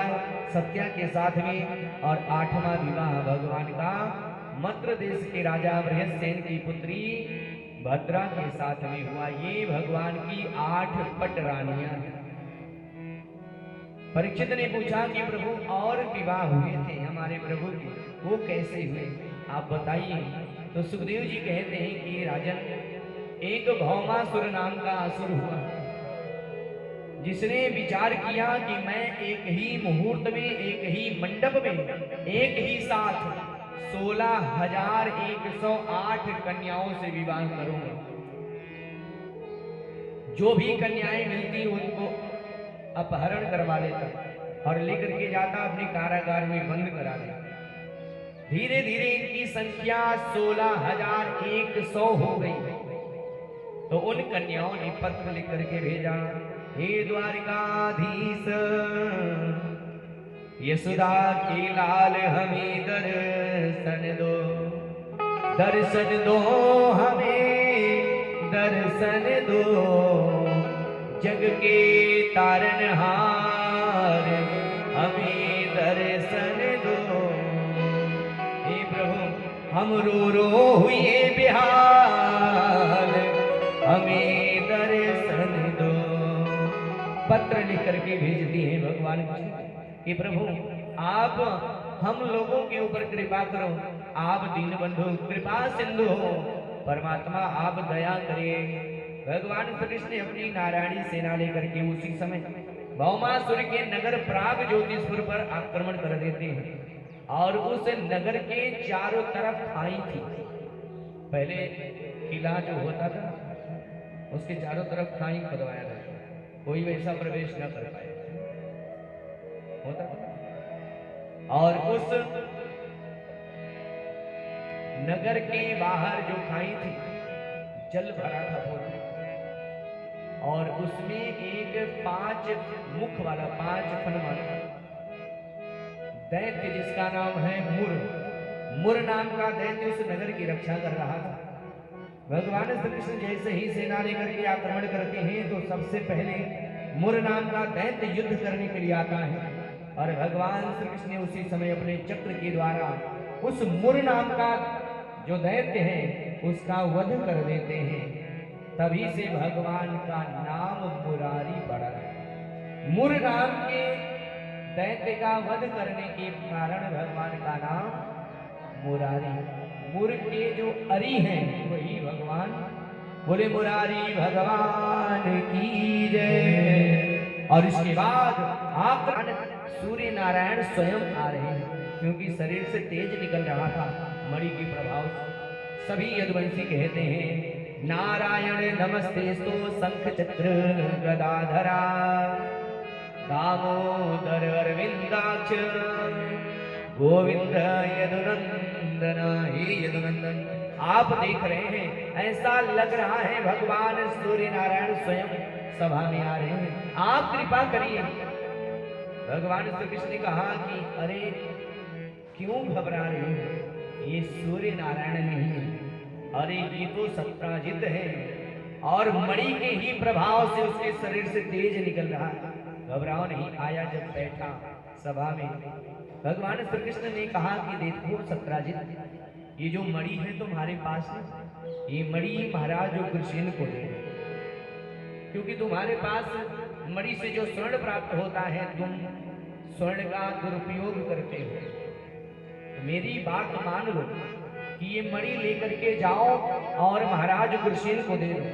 सत्या के साथ में, और 8वां विवाह भगवान का मद्र देश के राजा बृहस्सेन की पुत्री भद्रा के साथ में हुआ। ये भगवान की 8 पट रानियां हैं। परीक्षित ने पूछा कि प्रभु और विवाह हुए थे हमारे प्रभु के, वो कैसे हुए आप बताइए। तो सुखदेव जी कहते हैं कि राजन, एक भौमासुर नाम का असुर हुआ, जिसने विचार किया कि मैं एक ही मुहूर्त में, एक ही मंडप में, एक ही साथ 16,108 कन्याओं से विवाह करूंगा। जो भी कन्याएं मिलती उनको अपहरण करवा लेता और लेकर के जाता अपने कारागार में बंद करा देता। धीरे धीरे इनकी संख्या 16,100 हो गई। तो उन कन्याओं ने पत्र लिख करके भेजा, हे द्वारिकाधीश, यशोदा के लाल हमें दर्शन दो। दर्शन दो हमें दर्शन दो, जग के तारनहार हमें दर्शन दो। हे प्रभु हम रो हुए बेहाल, हमें दर्शन दो। पत्र लिख करके भेजती है भगवान कि प्रभु आप हम लोगों के ऊपर कृपा करो, आप दीन बंधु कृपा सिंधु हो, परमात्मा आप दया करिए। भगवान श्री कृष्ण अपनी नारायणी सेना लेकर के उसी समय भौमासुर के नगर प्राग ज्योतिषपुर पर आक्रमण कर देते हैं और उस नगर के चारों तरफ खाई थी। पहले किला जो होता था उसके चारों तरफ खाई खुदवाया था, कोई वैसा प्रवेश न कर पाए होता था। और उस नगर के बाहर जो खाई थी जल भरा था पूरा, और उसमें एक 5 मुख वाला 5 फन वाला दैत्य जिसका नाम है मुर नाम का दैत्य उस नगर की रक्षा कर रहा था। भगवान श्री कृष्ण जैसे ही सेना लेकर के आक्रमण करते हैं तो सबसे पहले मुर नाम का दैत्य युद्ध करने के लिए आता है, और भगवान श्री कृष्ण ने उसी समय अपने चक्र के द्वारा उस मुर नाम का जो दैत्य है उसका वध कर देते हैं। तभी से भगवान का नाम मुरारी पड़ा। मुर नाम के दैत्य का वध करने के कारण भगवान का नाम मुरारी। मुर के जो अरी हैं वही भगवान। बोले मुरारी भगवान की जय। और इसके बाद आप सूर्य नारायण स्वयं आ रहे हैं, क्योंकि शरीर से तेज निकल रहा था मणि के प्रभाव से। सभी यदुवंशी कहते हैं नारायण नमस्तेस्तु शंख चक्र गदाधरा दामोदर अरविंदाक्ष गोविंद यदुनंदन। हे यदुनंदन आप देख रहे हैं, ऐसा लग रहा है भगवान सूर्य नारायण स्वयं सभा में आ रहे हैं, आप कृपा करिए। भगवान श्री कृष्ण ने कहा कि अरे क्यों घबरा रहे हो, ये सूर्य नारायण नहीं है, अरे ये तो सत्राजित है और मणि के ही प्रभाव से उसके शरीर से तेज निकल रहा है। घबराओ नहीं। आया जब बैठा सभा में, भगवान श्री कृष्ण ने कहा कि देखो सत्राजित, ये जो मणि है तुम्हारे पास है, ये मणि महाराज उग्रसेन को दे, क्योंकि तुम्हारे पास मणि से जो स्वर्ण प्राप्त होता है तुम स्वर्ण का दुरुपयोग करते हो। तो मेरी बात मान लो कि ये मणि लेकर के जाओ और महाराज उग्रसेन को दे दो।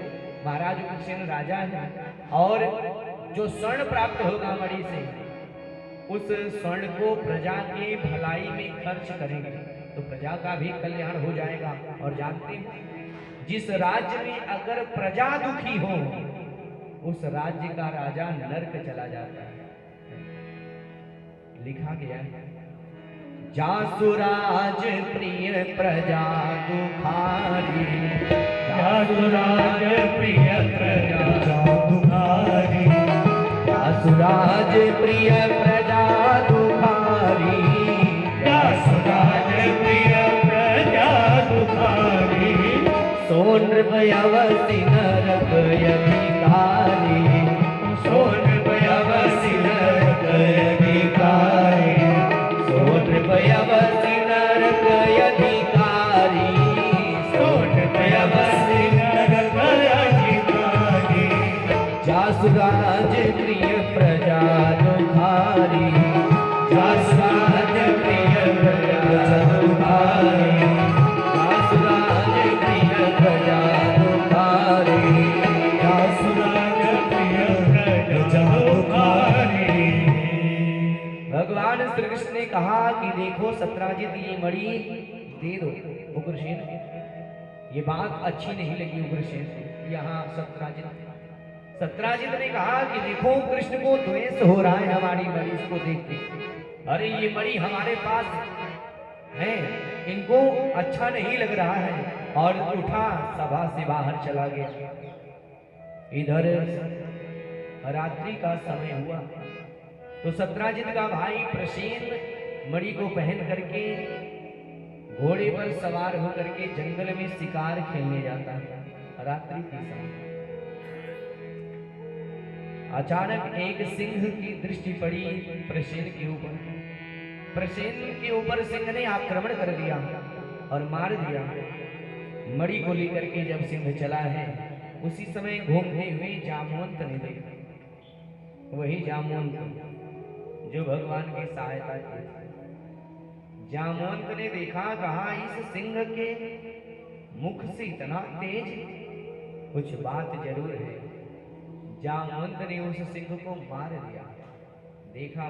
महाराज उग्रसेन राजा है और जो स्वर्ण प्राप्त होगा मणि से उस स्वर्ण को प्रजा के भलाई में खर्च करेंगे तो प्रजा का भी कल्याण हो जाएगा। और जानते हैं जिस राज्य में अगर प्रजा दुखी हो उस राज्य का राजा नरक चला जाता है। लिखा गया है जासुराज प्रिय प्रजा दुखारी, जासुराज प्रिय प्रजा दुखारी, जासुराज प्रिय प्रजा दुखारी, जासुराज प्रिय प्रजा दुखारी, सोन भयवसी नरक अधिकारी, सोन भयवसी नरक अधिकारी, सोन भयवसी नरक अधिकारी, सोन भयवसी नरक अधिकारी, जासुराज प्रिय प्रजा दुखारी, जासुराज प्रिय प्रजा दुखारी, जासुराज प्रिय प्रजा दुखारी, जासुराज प्रिय प्रजा दुखारी। भगवान श्री कृष्ण ने कहा कि देखो सत्राजित ये मणि दे दो उग्रसेन। ये बात अच्छी नहीं लगी उग्रसेन को। यहाँ सत्राजित ने कहा कि देखो कृष्ण को द्वेष हो रहा है हमारी मणि को देख के। अरे ये मणि हमारे पास है, इनको अच्छा नहीं लग रहा है, और उठा सभा से बाहर चला गया। इधर रात्रि का समय हुआ तो सत्राजित का भाई प्रसेन मणि को पहन करके घोड़े पर सवार होकर के जंगल में शिकार खेलने जाता है। रात्रि के समय अचानक एक सिंह की दृष्टि पड़ी प्रसेन के ऊपर। प्रसेन के ऊपर सिंह ने आक्रमण कर दिया और मार दिया। मणि को लेकर के जब सिंह चला है, उसी समय घूमते हुए जामवंत ने देखा, वही जामवंत जो भगवान की सहायता की। जामवंत ने देखा, कहा इस सिंह के मुख से इतना तेज, कुछ बात जरूर है। जामवंत ने उस सिंह को मार दिया। देखा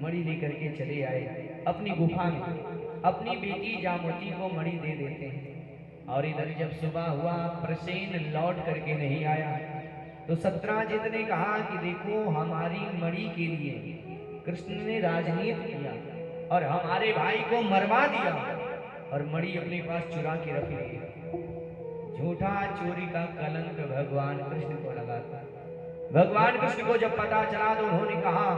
मणि लेकर के चले आए अपनी गुफा में, अपनी बेटी जामवती को मणि दे देते हैं। और इधर जब सुबह हुआ, प्रसेन लौट करके नहीं आया, तो सत्राजित ने कहा कि देखो हमारी मणि के लिए कृष्ण ने राजनीति किया और हमारे भाई को मरवा दिया और मणि अपने पास चुरा के रख लिया। झूठा चोरी का कलंक भगवान कृष्ण को लगा था। भगवान कृष्ण को जब पता चला तो उन्होंने कहा,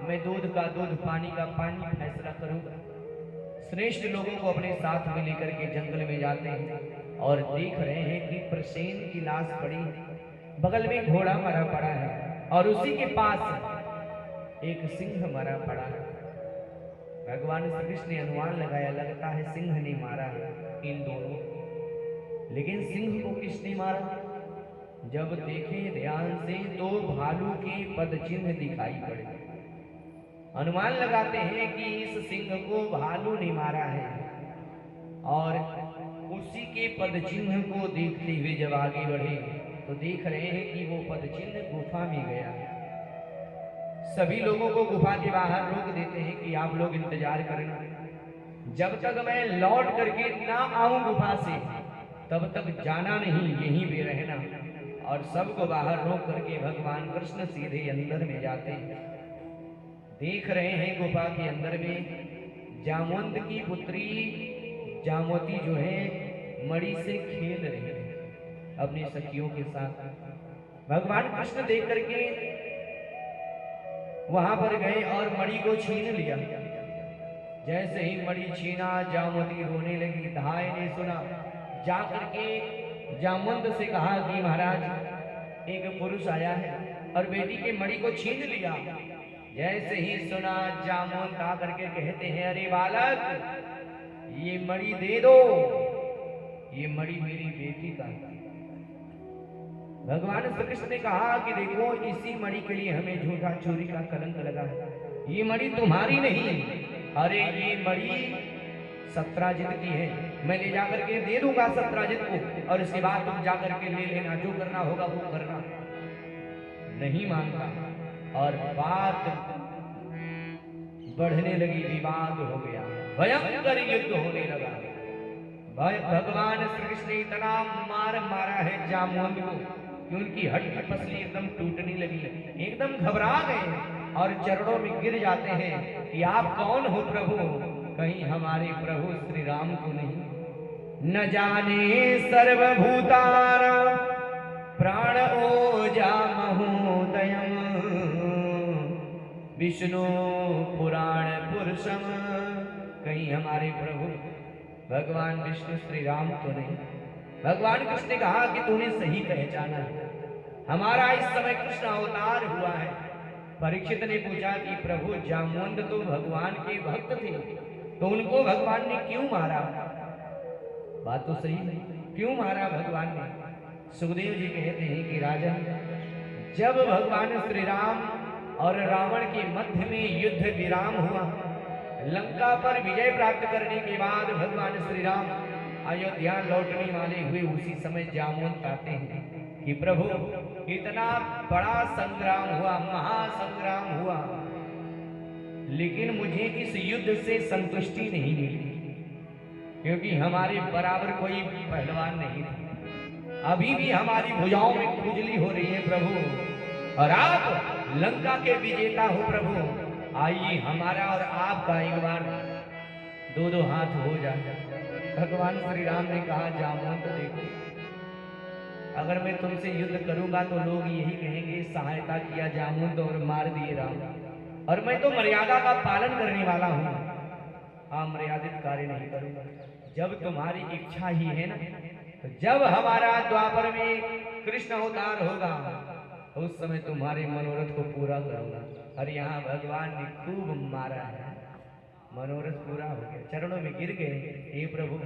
मैं दूध का दूध पानी का पानी फैसला करूंगा। श्रेष्ठ लोगों को अपने साथ में लेकर के जंगल में जाते हैं और देख रहे हैं कि प्रसेन की लाश पड़ी, बगल में घोड़ा मरा पड़ा है और उसी के पास एक सिंह मरा पड़ा है। भगवान श्री कृष्ण ने अनुमान लगाया, लगता है सिंह ने मारा इन दोनों। लेकिन सिंह को किसने मारा? जब देखे ध्यान से तो भालू के पद चिन्ह दिखाई पड़े। अनुमान लगाते हैं कि इस सिंह को भालू ने मारा है और उसी के पद चिन्ह को देखते हुए जब आगे बढ़े तो देख रहे हैं कि वो पद चिन्ह गुफा में गया। सभी लोगों को गुफा के बाहर रोक देते हैं कि आप लोग इंतजार करना, जब तक मैं लौट करके ना आऊं गुफा से तब तक जाना नहीं, यहीं पे रहना। और सबको बाहर रोक करके भगवान कृष्ण सीधे अंदर में जाते हैं। देख रहे हैं गुफा के अंदर में जामवंत की पुत्री जामवती जो है मणि से खेल रही है अपनी सखियों के साथ। भगवान कृष्ण देख करके वहां पर गए और मणि को छीन लिया। जैसे ही मणि छीना, जामवती रोने लगी। धाय ने सुना, जा करके जामवंत से कहा कि महाराज एक पुरुष आया है और बेटी के मणि को छीन लिया। जैसे ही सुना, जामवंत आकर के कहते हैं, अरे बालक ये मणि दे दो, ये मणि मेरी बेटी का। भगवान श्री कृष्ण ने कहा कि देखो इसी मणि के लिए हमें झूठा चोरी का कलंक लगा है, ये मणि तुम्हारी नहीं, अरे ये मणि सत्राजित की है। मैं ले जाकर के दे दूंगा सत्राजित को और इसके बाद तुम जाकर के ले लेना, जो करना होगा वो करना। नहीं मानता और बात बढ़ने लगी, विवाद हो गया, भयंकर युद्ध होने लगा। भगवान श्री कृष्ण ने इतना मार मारा है जामवंत को कि उनकी हड्डी पसली एकदम टूटने लगी, एकदम घबरा गए और चरणों में गिर जाते हैं कि आप कौन हो प्रभु, कहीं हमारे प्रभु श्री राम तो नहीं। न जाने सर्वभूतानां प्राण ओजा महोदयम् विष्णु पुराण पुरुषम, कहीं हमारे प्रभु भगवान विष्णु श्री राम तो नहीं। भगवान कृष्ण ने कहा कि तूने सही पहचाना है, हमारा इस समय कृष्ण अवतार हुआ है। परीक्षित ने पूछा कि प्रभु जामवंत तो भगवान के भक्त थे, तो उनको भगवान ने क्यों मारा? बात तो सही है, क्यों मारा भगवान ने? सुखदेव जी कहते हैं कि राजन, जब भगवान श्री राम और रावण के मध्य में युद्ध विराम हुआ, लंका पर विजय प्राप्त करने के बाद भगवान श्री राम अयोध्या लौटने वाले हुए, उसी समय जामवंत आते हैं कि प्रभु इतना बड़ा संग्राम हुआ, महासंग्राम हुआ, लेकिन मुझे इस युद्ध से संतुष्टि नहीं मिली, क्योंकि हमारे बराबर कोई पहलवान नहीं था। अभी भी हमारी भुजाओं में खुजली हो रही है प्रभु, और आप लंका के विजेता हो प्रभु। आइए हमारा और आपका एक बार दो दो हाथ हो जाए। भगवान श्री राम ने कहा, जामवंत देखो, अगर मैं तुमसे युद्ध करूंगा तो लोग यही कहेंगे सहायता किया जामवंत और मार दिए राम, और मैं तो मर्यादा का पालन करने वाला हूं। अमर्यादित कार्य नहीं करूंगा। जब तुम्हारी इच्छा ही है ना, तो जब हमारा द्वापर में कृष्ण अवतार होगा उस समय तुम्हारे मनोरथ को पूरा करूंगा। और यहाँ भगवान ने खूब मारा है, मनोरथ पूरा हो गया, चरणों में गिर गए। हे प्रभु,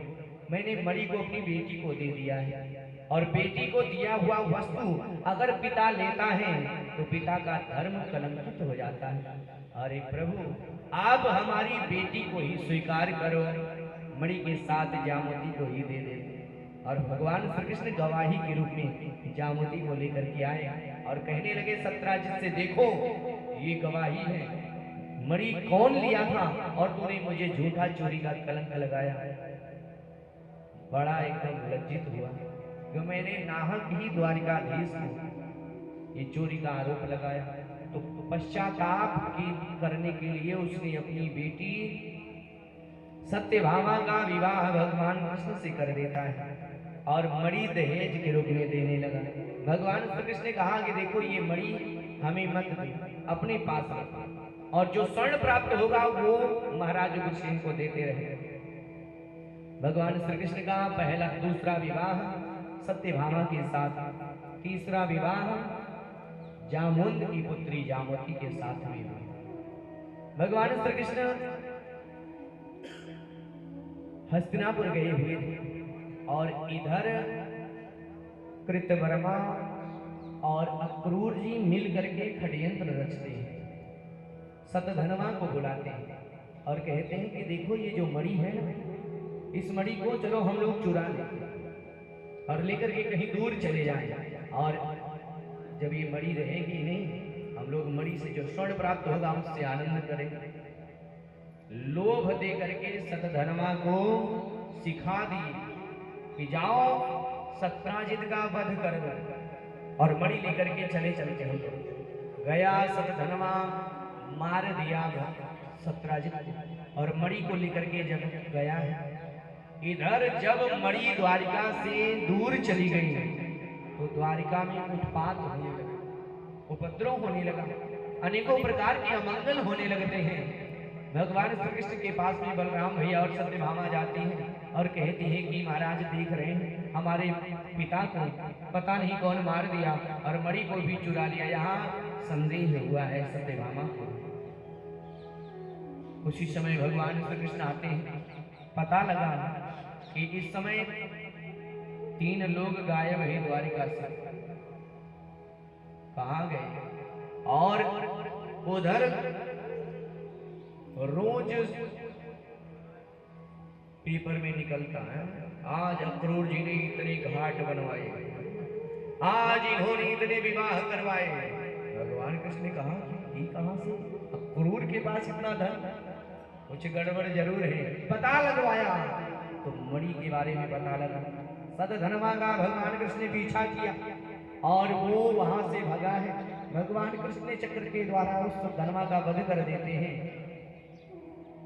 मैंने मणि को अपनी बेटी को दे दिया है, और बेटी को दिया हुआ वस्तु अगर पिता लेता है तो पिता का धर्म कलंकित हो जाता है। अरे प्रभु, आप हमारी बेटी को ही स्वीकार करो, मणि के साथ जामवती को ही दे दे। और भगवान श्री कृष्ण गवाही के रूप में जामवती को लेकर के आए और कहने लगे सत्राजित से, देखो ये गवाही है, मणि कौन लिया था और तूने मुझे झूठा चोरी का कलंक लगाया। बड़ा एकदम लज्जित हुआ कि मैंने नाहक ही द्वारिकाधीश को ये चोरी का आरोप लगाया। तो पश्चाताप करने के लिए उसने अपनी बेटी सत्यभामा का विवाह भगवान कृष्ण से कर देता है और मणि दहेज के रूप में देने लगा। भगवान श्री कृष्ण ने कहा कि देखो ये मणि हमें मत दे, अपने पास रखो, और जो स्वर्ण प्राप्त होगा वो महाराज उग्रसेन को देते रहे। भगवान श्री कृष्ण का पहला दूसरा विवाह सत्यभामा के साथ, तीसरा विवाह जामुंद की पुत्री जामवती के साथ हुआ। भगवान श्री कृष्ण हस्तिनापुर गए हुए थे और इधर कृतवर्मा और अक्रूर जी मिल करके षड्यंत्र रचते हैं। सतधनवा को बुलाते हैं और कहते हैं कि देखो ये जो मणि है ना, इस मणि को चलो हम लोग चुरा लें और लेकर के कहीं दूर चले जाएं, और जब ये मणि रहेगी नहीं, हम लोग मणि से जो स्वर्ण प्राप्त होगा उससे आनंद करेंगे। लोभ दे करके सतधनवा को सिखा दिए कि जाओ सत्राजित का वध कर दो, और मणि लेकर के चले चलते हम लोग। गया सतधनवा, मार दिया सत्राजित और मणि को लेकर के जब गया है, इधर जब मणि द्वारिका से दूर चली गई तो द्वारिका में उत्पात होने लगा, उपद्रव होने लगा, अनेकों प्रकार के अमंगल होने लगते हैं। भगवान श्री कृष्ण के पास में बलराम भैया और सत्यभामा जाती हैं और कहती है कि महाराज देख रहे हैं हमारे पिता को पता नहीं कौन मार दिया और मणि को भी चुरा लिया, यहाँ संदेह हुआ है सत्यभामा को। उसी समय भगवान श्री कृष्ण आते हैं, पता लगा कि इस समय 3 लोग गायब हैं द्वारिका से, कहाँ गए। और उधर रोज पेपर में निकलता है, आज अक्रूर जी ने इतने घाट बनवाए, आज इन्होंने इतने विवाह करवाए। भगवान कृष्ण ने कहा ये कहां से, अक्रूर के पास इतना धन, कुछ गड़बड़ जरूर है। पता लगवाया तो मणि के बारे में पता लगा। सतधनवा का भगवान कृष्ण ने पीछा किया और वो वहां से भगा है। भगवान कृष्ण ने चक्र के द्वारा उस धनवा का वध कर देते हैं।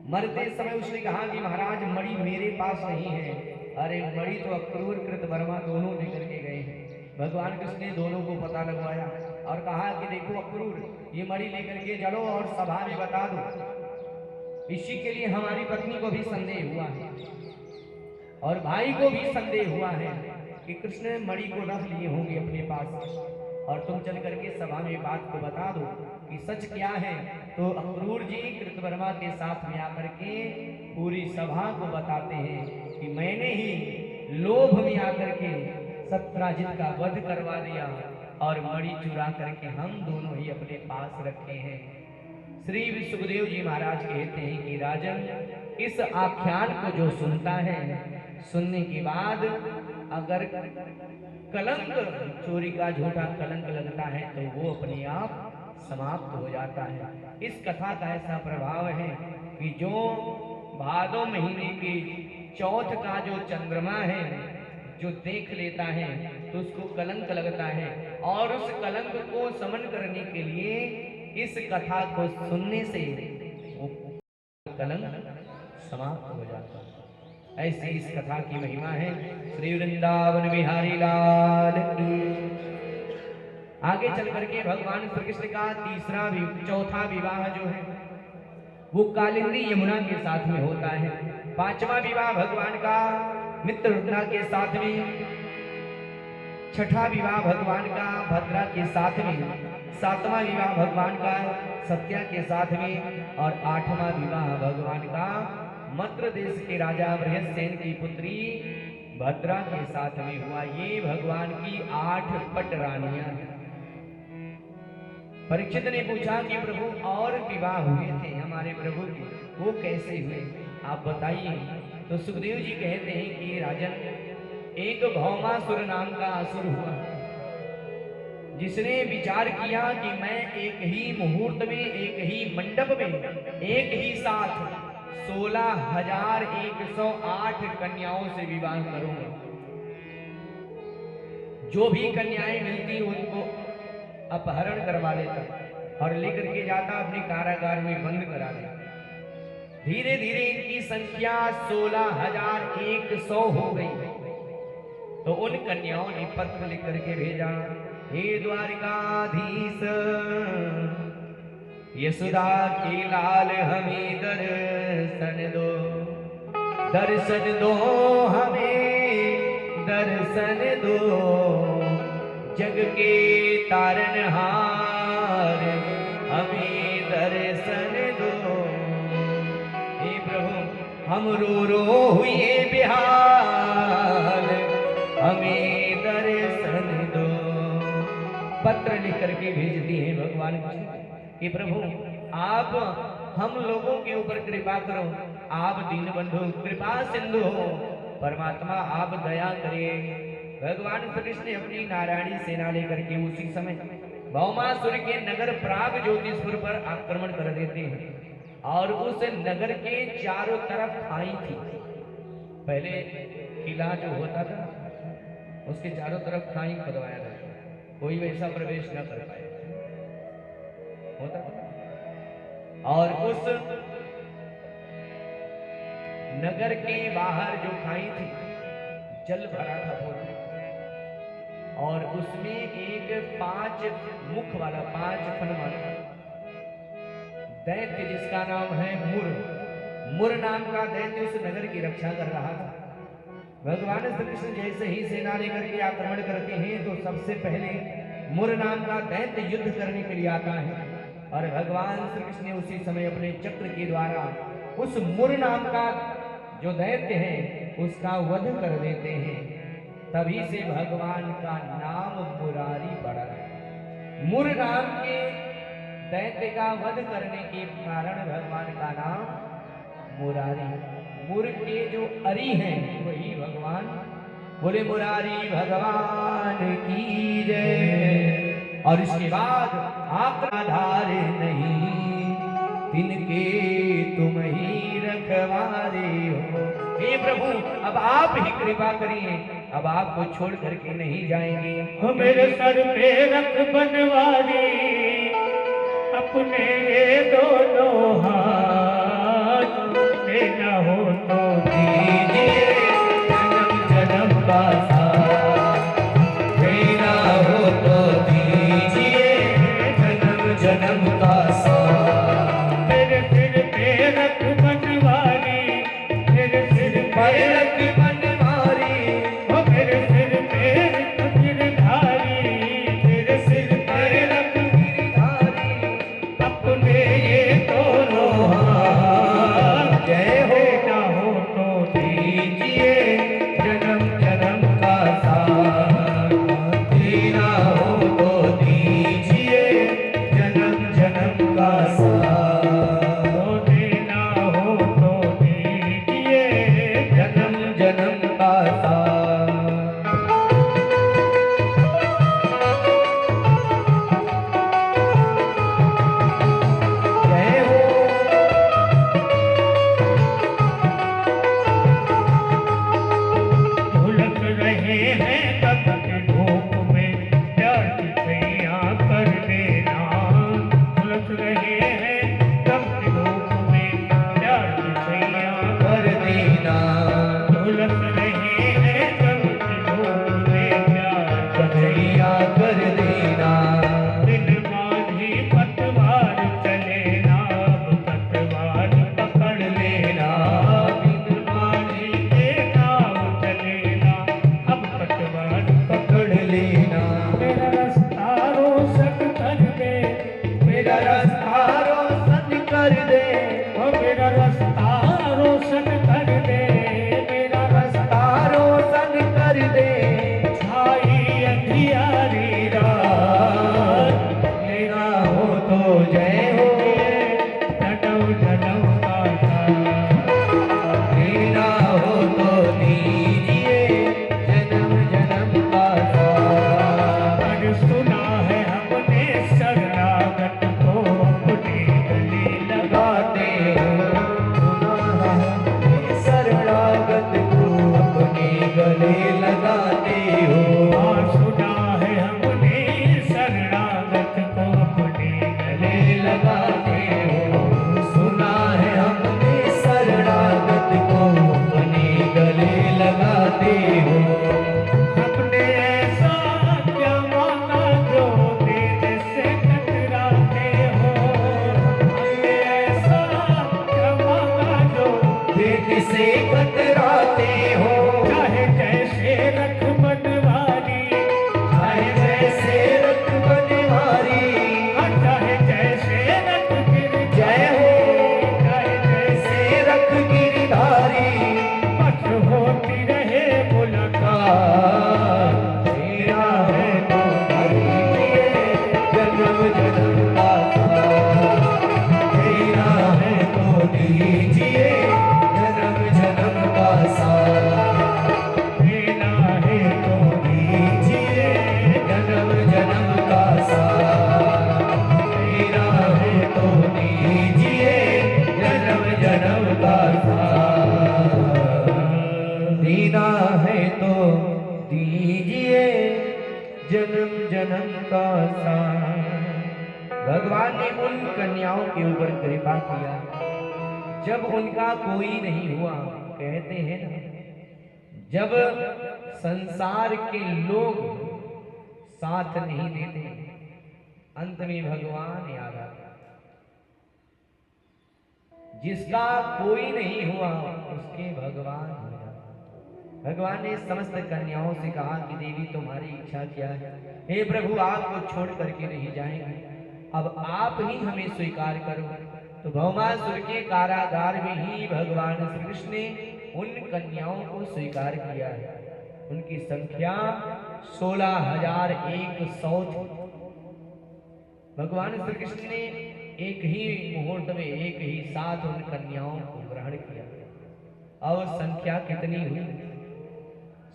मरते समय उसने कहा कि महाराज मणि मेरे पास नहीं है। अरे मणि तो अक्रूर कृतवर्मा दोनों लेकर के गए हैं। भगवान कृष्ण ने दोनों को पता लगवाया और कहा कि देखो अक्रूर, ये मणि लेकर के चलो और सभा में बता दो। इसी के लिए हमारी पत्नी को भी संदेह हुआ है और भाई को भी संदेह हुआ है कि कृष्ण मणि को रख लिए होंगे अपने पास, और तुम चल करके सभा में बात को बता दो कि सच क्या है। तो अक्रूर जी कृतवर्मा के साथ में आकर के पूरी सभा को बताते हैं कि मैंने ही लोभ में आकर के सत्राजित का वध करवा दिया और मणि चुरा करके हम दोनों ही अपने पास रखे हैं। श्री सुखदेव जी महाराज कहते हैं कि राजन, इस आख्यान को जो सुनता है, सुनने के बाद अगर कलंक, चोरी का झूठा कलंक लगता है तो वो अपने आप समाप्त हो जाता है। इस कथा का ऐसा प्रभाव है कि जो भादो महीने के चौथ का जो चंद्रमा है, जो देख लेता है तो उसको कलंक लगता है, और उस कलंक को शमन करने के लिए इस कथा को सुनने से वो कलंक समाप्त हो जाता है। ऐसी इस कथा की महिमा है। श्री वृंदावन बिहारी लाल की। आगे चल करके भगवान श्री कृष्ण का चौथा विवाह जो है वो कालिंदी यमुना के साथ में होता है। पांचवा विवाह भगवान का मित्रवृंदा के साथ में, छठा विवाह भगवान का भद्रा के साथ में, सातवां विवाह भगवान का सत्या के साथ में और आठवां विवाह भगवान का मद्र देश के राजा बृहस्सेन की पुत्री भद्रा के साथ में हुआ। ये भगवान की 8 पट रानियां हैं। परीक्षित ने पूछा कि प्रभु और विवाह हुए थे हमारे प्रभु के, वो कैसे हुए आप बताइए। तो सुखदेव जी कहते हैं कि राजन, एक भौमासुर नाम का असुर हुआ, जिसने विचार किया कि मैं एक ही मुहूर्त में, एक ही मंडप में, एक ही साथ 16,108 कन्याओं से विवाह करूंगा। जो भी कन्याएं मिलती उनको अपहरण करवा लेता और लेकर के जाता अपने कारागार में बंद करा देता। धीरे धीरे इनकी संख्या 16,100 हो गई। तो उन कन्याओं ने पत्र लिख करके भेजा, हे द्वारिकाधीश, यशोदा की लाल हमें दर्शन दो, दर्शन दो हमें, दर्शन दो, जग के तारनहार हमें दर्शन दो। हे प्रभु हम रो रो हुए बेहाल, हमें दर्शन दो। पत्र लिख करके भेजती है भगवान कि प्रभु आप हम लोगों के ऊपर कृपा करो, आप दीनबंधु कृपा सिंधु हो, परमात्मा आप दया करिए। भगवान श्री कृष्ण अपनी नारायणी सेना लेकर के उसी समय भौमासुर के नगर प्राग ज्योतिषपुर पर आक्रमण कर देते हैं और उस नगर के चारों तरफ खाई थी। पहले किला जो होता था उसके चारों तरफ खाई खुदवाया था, कोई वैसा प्रवेश न कर पाए होता था। और उस नगर के बाहर जो खाई थी जल भरा था पूरा, और उसमें एक 5 मुख वाला 5 फन वाला दैत्य जिसका नाम है मुर नाम का दैत्य उस नगर की रक्षा कर रहा था। भगवान श्री कृष्ण जैसे ही सेना लेकर के आक्रमण करते हैं तो सबसे पहले मुर नाम का दैत्य युद्ध करने के लिए आता है और भगवान श्री कृष्ण उसी समय अपने चक्र के द्वारा उस मुर नाम का जो दैत्य है उसका वध कर देते हैं। तभी से भगवान का नाम मुरारी पड़ा। मुर नाम के दैत्य का वध करने के कारण भगवान का नाम मुरारी। मुर के जो अरी हैं वही भगवान। बोले मुरारी भगवान की जय। और इसके बाद आप आधार नहीं तिनके तुम ही रखवारे हो। हे प्रभु अब आप ही कृपा करिए, अब आपको छोड़ करके नहीं जाएंगे। हो मेरे सर पे रख बनवारी अपने ये दोनों हाथ, लेना हो तो दीजिए जन्म जन्म का साथ, लेना हो तो दीजिए जन्म जन्म का साथ। मेरे सिर पे रख बनवारी, मेरे सिर पे रख बनवारी, हो मेरे सिर पे रख गिरधारी, मेरे सिर पे रख गिरधारी, अपने ये दोनों हाथ, जय हो ना हो तो दीजिए जन्म जन्म का कर दे, ओ मेरा रास्ता रोशन कर दे, मेरा रास्ता रोशन कर दे। छाई अंधियारी रात, मेरा हो तो जय हो, जन्म जन्म का साथ। मेरा हो तो दीजिए जन्म जन्म का साथ। आज सुना है हमने शरणागत को अपनी गले लगाते हो, शरणागत को अपने गले लगाते हो। हाँ सुना है हमने शरणागत को अपने गले लगाते हो, सुना है हमने शरणागत को अपने गले लगाते हो। हमने ऐसा क्या मांगा जो देने से कतराते हो, हमने ऐसा क्या मांगा जो देने से कतराते हो। चाहे जैसे रख बनवारी, चाहे जैसे रख बनवारी, चाहे जैसे रख गिर जय हो, चाहे जैसे से रख गिरधारी। बस होती रहे मुलाकात। तेरा है तो दीजिए जन्म जन्म का साथ। तेरा है तो दीजिए जन्म जन्म का साथ। मेरा है तो दीजिए जन्म जन्म का साथ। तेरा है तो दीजिए जन्म जन्म का साथ। देना है तो दीजिए जन्म जन्म का साथ। भगवान ने उन कन्याओं के ऊपर कृपा किया जब उनका कोई नहीं हुआ। कहते हैं ना, जब संसार के लोग साथ नहीं देते, अंत में भगवान याद आता। जिसका कोई नहीं हुआ उसके भगवान हो जाते। भगवान ने समस्त कन्याओं से कहा कि देवी तुम्हारी इच्छा क्या है? हे प्रभु, आपको छोड़ करके नहीं जाएंगे, अब आप ही हमें स्वीकार करो। तो भौमासुर के कारागार में ही भगवान श्री कृष्ण ने उन कन्याओं को स्वीकार किया है। उनकी संख्या 16,100 थी। भगवान श्री कृष्ण ने एक ही मुहूर्त में एक ही साथ उन कन्याओं को ग्रहण किया। और संख्या कितनी हुई?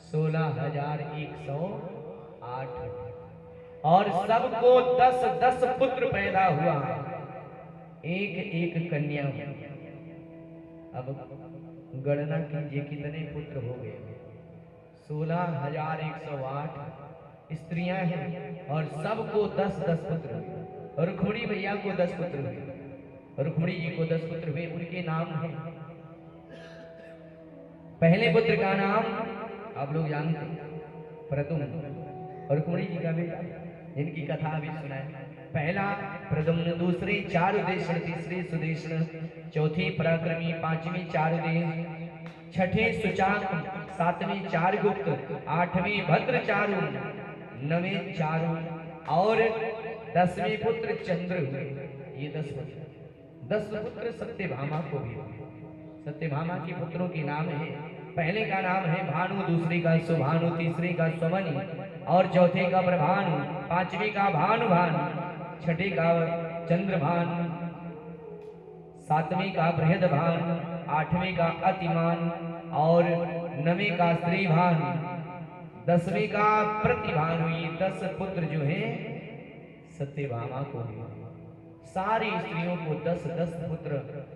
16,108। और सबको 10-10 पुत्र पैदा हुआ, एक एक कन्या हुई। अब गणना कीजिए कितने पुत्र हो गए। 16,108 स्त्रियां हैं और सबको 10-10 पुत्र हुए। और रुक्मिणी भैया को 10 पुत्र हुए, रुक्मिणी जी को 10 पुत्र हुए। उनके नाम हैं, पहले पुत्र का नाम आप लोग जानते हैं, प्रद्युम्न। और रुक्मिणी जी का बेटा जिनकी कथा अभी सुनाए, पहला प्रद्युम्न, दूसरे चारुदेशण, तीसरे सुदेशण, चौथे पराक्रमी, पांचवें चारुदेश, छठे सुचाक, सातवें चारुगुप्त, आठवें भद्रचारु, नवें चारु और 10वें पुत्र चंद्र हुए। ये 10 पुत्र, 10 पुत्र सत्यभामा को भी हुए। सत्यभामा के पुत्रों के नाम है, पहले का नाम है भानु, दूसरे का सुभानु, तीसरे का सुमनि और चौथे का प्रभानु, पांचवे का भानुभान, छठे का चंद्रभान, सातवें का बृहदभान, आठवें का अतिमान और नवें का श्रीभान, 10वें का प्रतिभानु। ये 10 पुत्र जो है सत्यभामा को हुए। सारी स्त्रियों को 10-10 पुत्र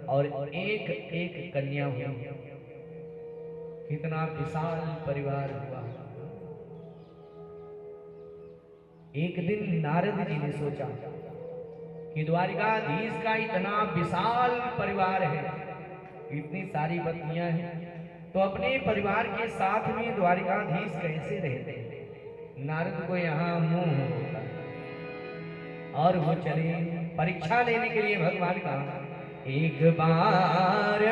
और एक एक कन्या हुई। कितना विशाल परिवार हुआ। एक दिन नारद जी ने सोचा कि द्वारिकाधीश का इतना विशाल परिवार है, इतनी सारी पत्नियां हैं, तो अपने परिवार के साथ में द्वारिकाधीश कैसे रहते हैं। नारद को यहाँ मुंह होता और वो चले परीक्षा लेने के लिए। भगवान का एक बार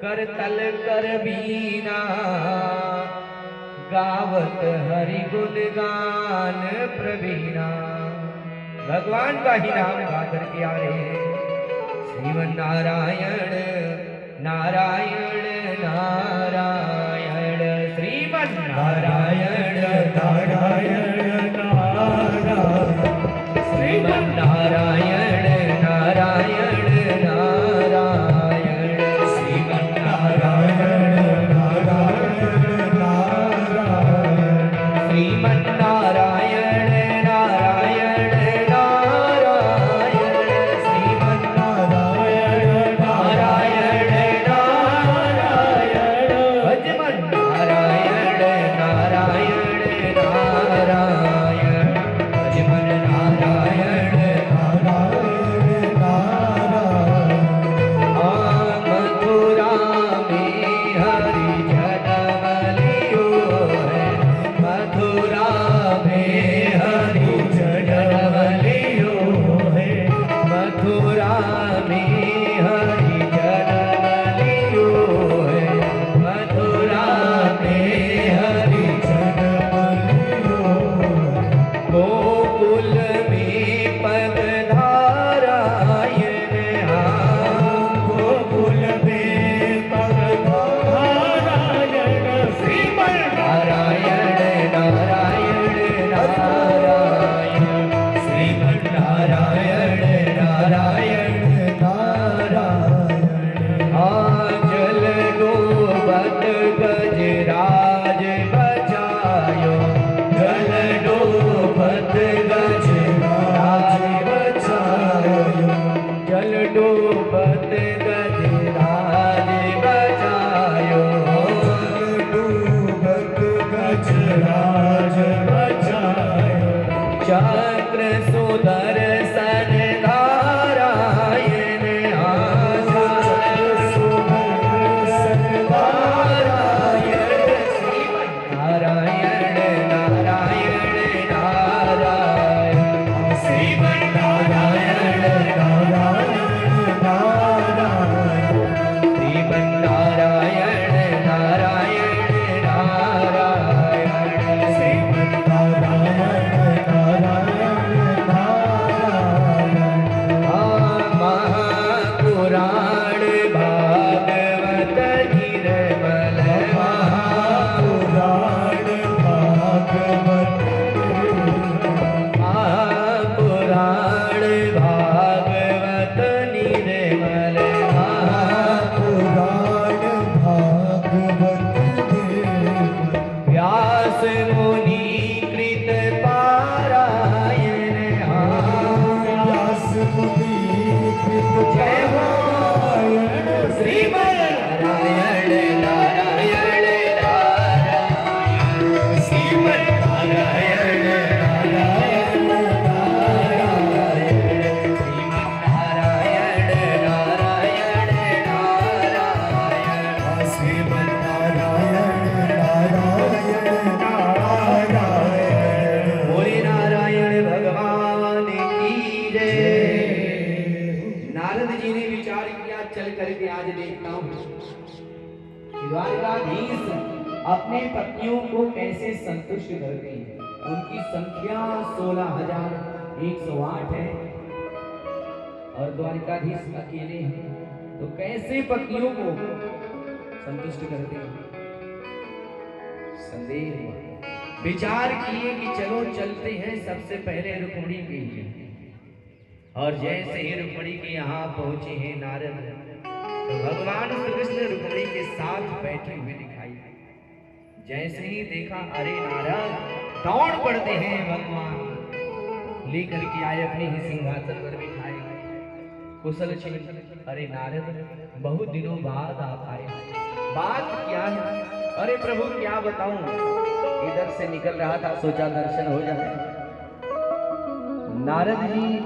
करतल कर बीना, गावत हरि गुण गान प्रवीणा। भगवान का ही नाम गा करके आ रहे हैं। श्रीमन्नारायण नारायण नारायण श्रीमन्नारायण नारायण नारायण श्रीमन्नारायण नारायण नारायण नारायण नारायण नारायण श्रीमन्नारायण नारायण नारायण श्रीमन्नारायण नारायण नारायण भजमन्नारायण नारायण नारायण भजमन्नारायण नारायण नारायण मथुरा में हरि जन्म लियो है मथुरा में हरि जन्म लियो है मथुरा में हरि जन्म लियो है मथुरा में हरि जन्म लियो गोकुल में पगधारायण गोकुल में पगधारायण नारायण नारायण नारायण श्रीमन्नारायण नारायण जल डोबत गजराज बचायो जल डोबत गजराज बचायो जल डोबत गजराज बचायो डूबत गजराज बचायो चक्र सुदर्शन नारायण नारायण श्रीमन्नारायण नारायण नारायण श्रीमन्नारायण श्रीमन्नारायण नारायण नारायण महापुराण भागवत निर्मल महापुराण भागवत निर्मल व्यास मुनि कृत पारायण जय हो श्रीमन्नारायण नारायण नारायण श्रीमन्नारायण नारायण नारायण श्रीमन्नारायण नारायण नारायण बोले नारायण भगवान की जय। नारद जी ने विचार किया चल करके आज देखता हूँ द्वारकाधीश अपने पत्नियों को कैसे संतुष्ट करते हैं। उनकी संख्या 16,108 है और द्वारकाधीश अकेले हैं, तो कैसे पत्नियों को संतुष्ट करते हैं। संदेह हुआ, विचार किए कि चलो चलते हैं सबसे पहले रुक्मिणी के लिए। और जैसे ही रुक्मिणी के यहाँ पहुंचे हैं नारद, तो भगवान श्री कृष्ण रुक्मिणी के साथ बैठे हुए दिखाई। जैसे ही देखा, अरे नारद, दौड़ पड़ते हैं भगवान, लेकर के आए अपने ही सिंहासन पर बिठाए। कुशल छीन, अरे नारद, बहुत दिनों बाद आप आए, बात क्या है? अरे प्रभु क्या बताऊं, इधर से निकल रहा था, सोचा दर्शन हो जाए। नारद जी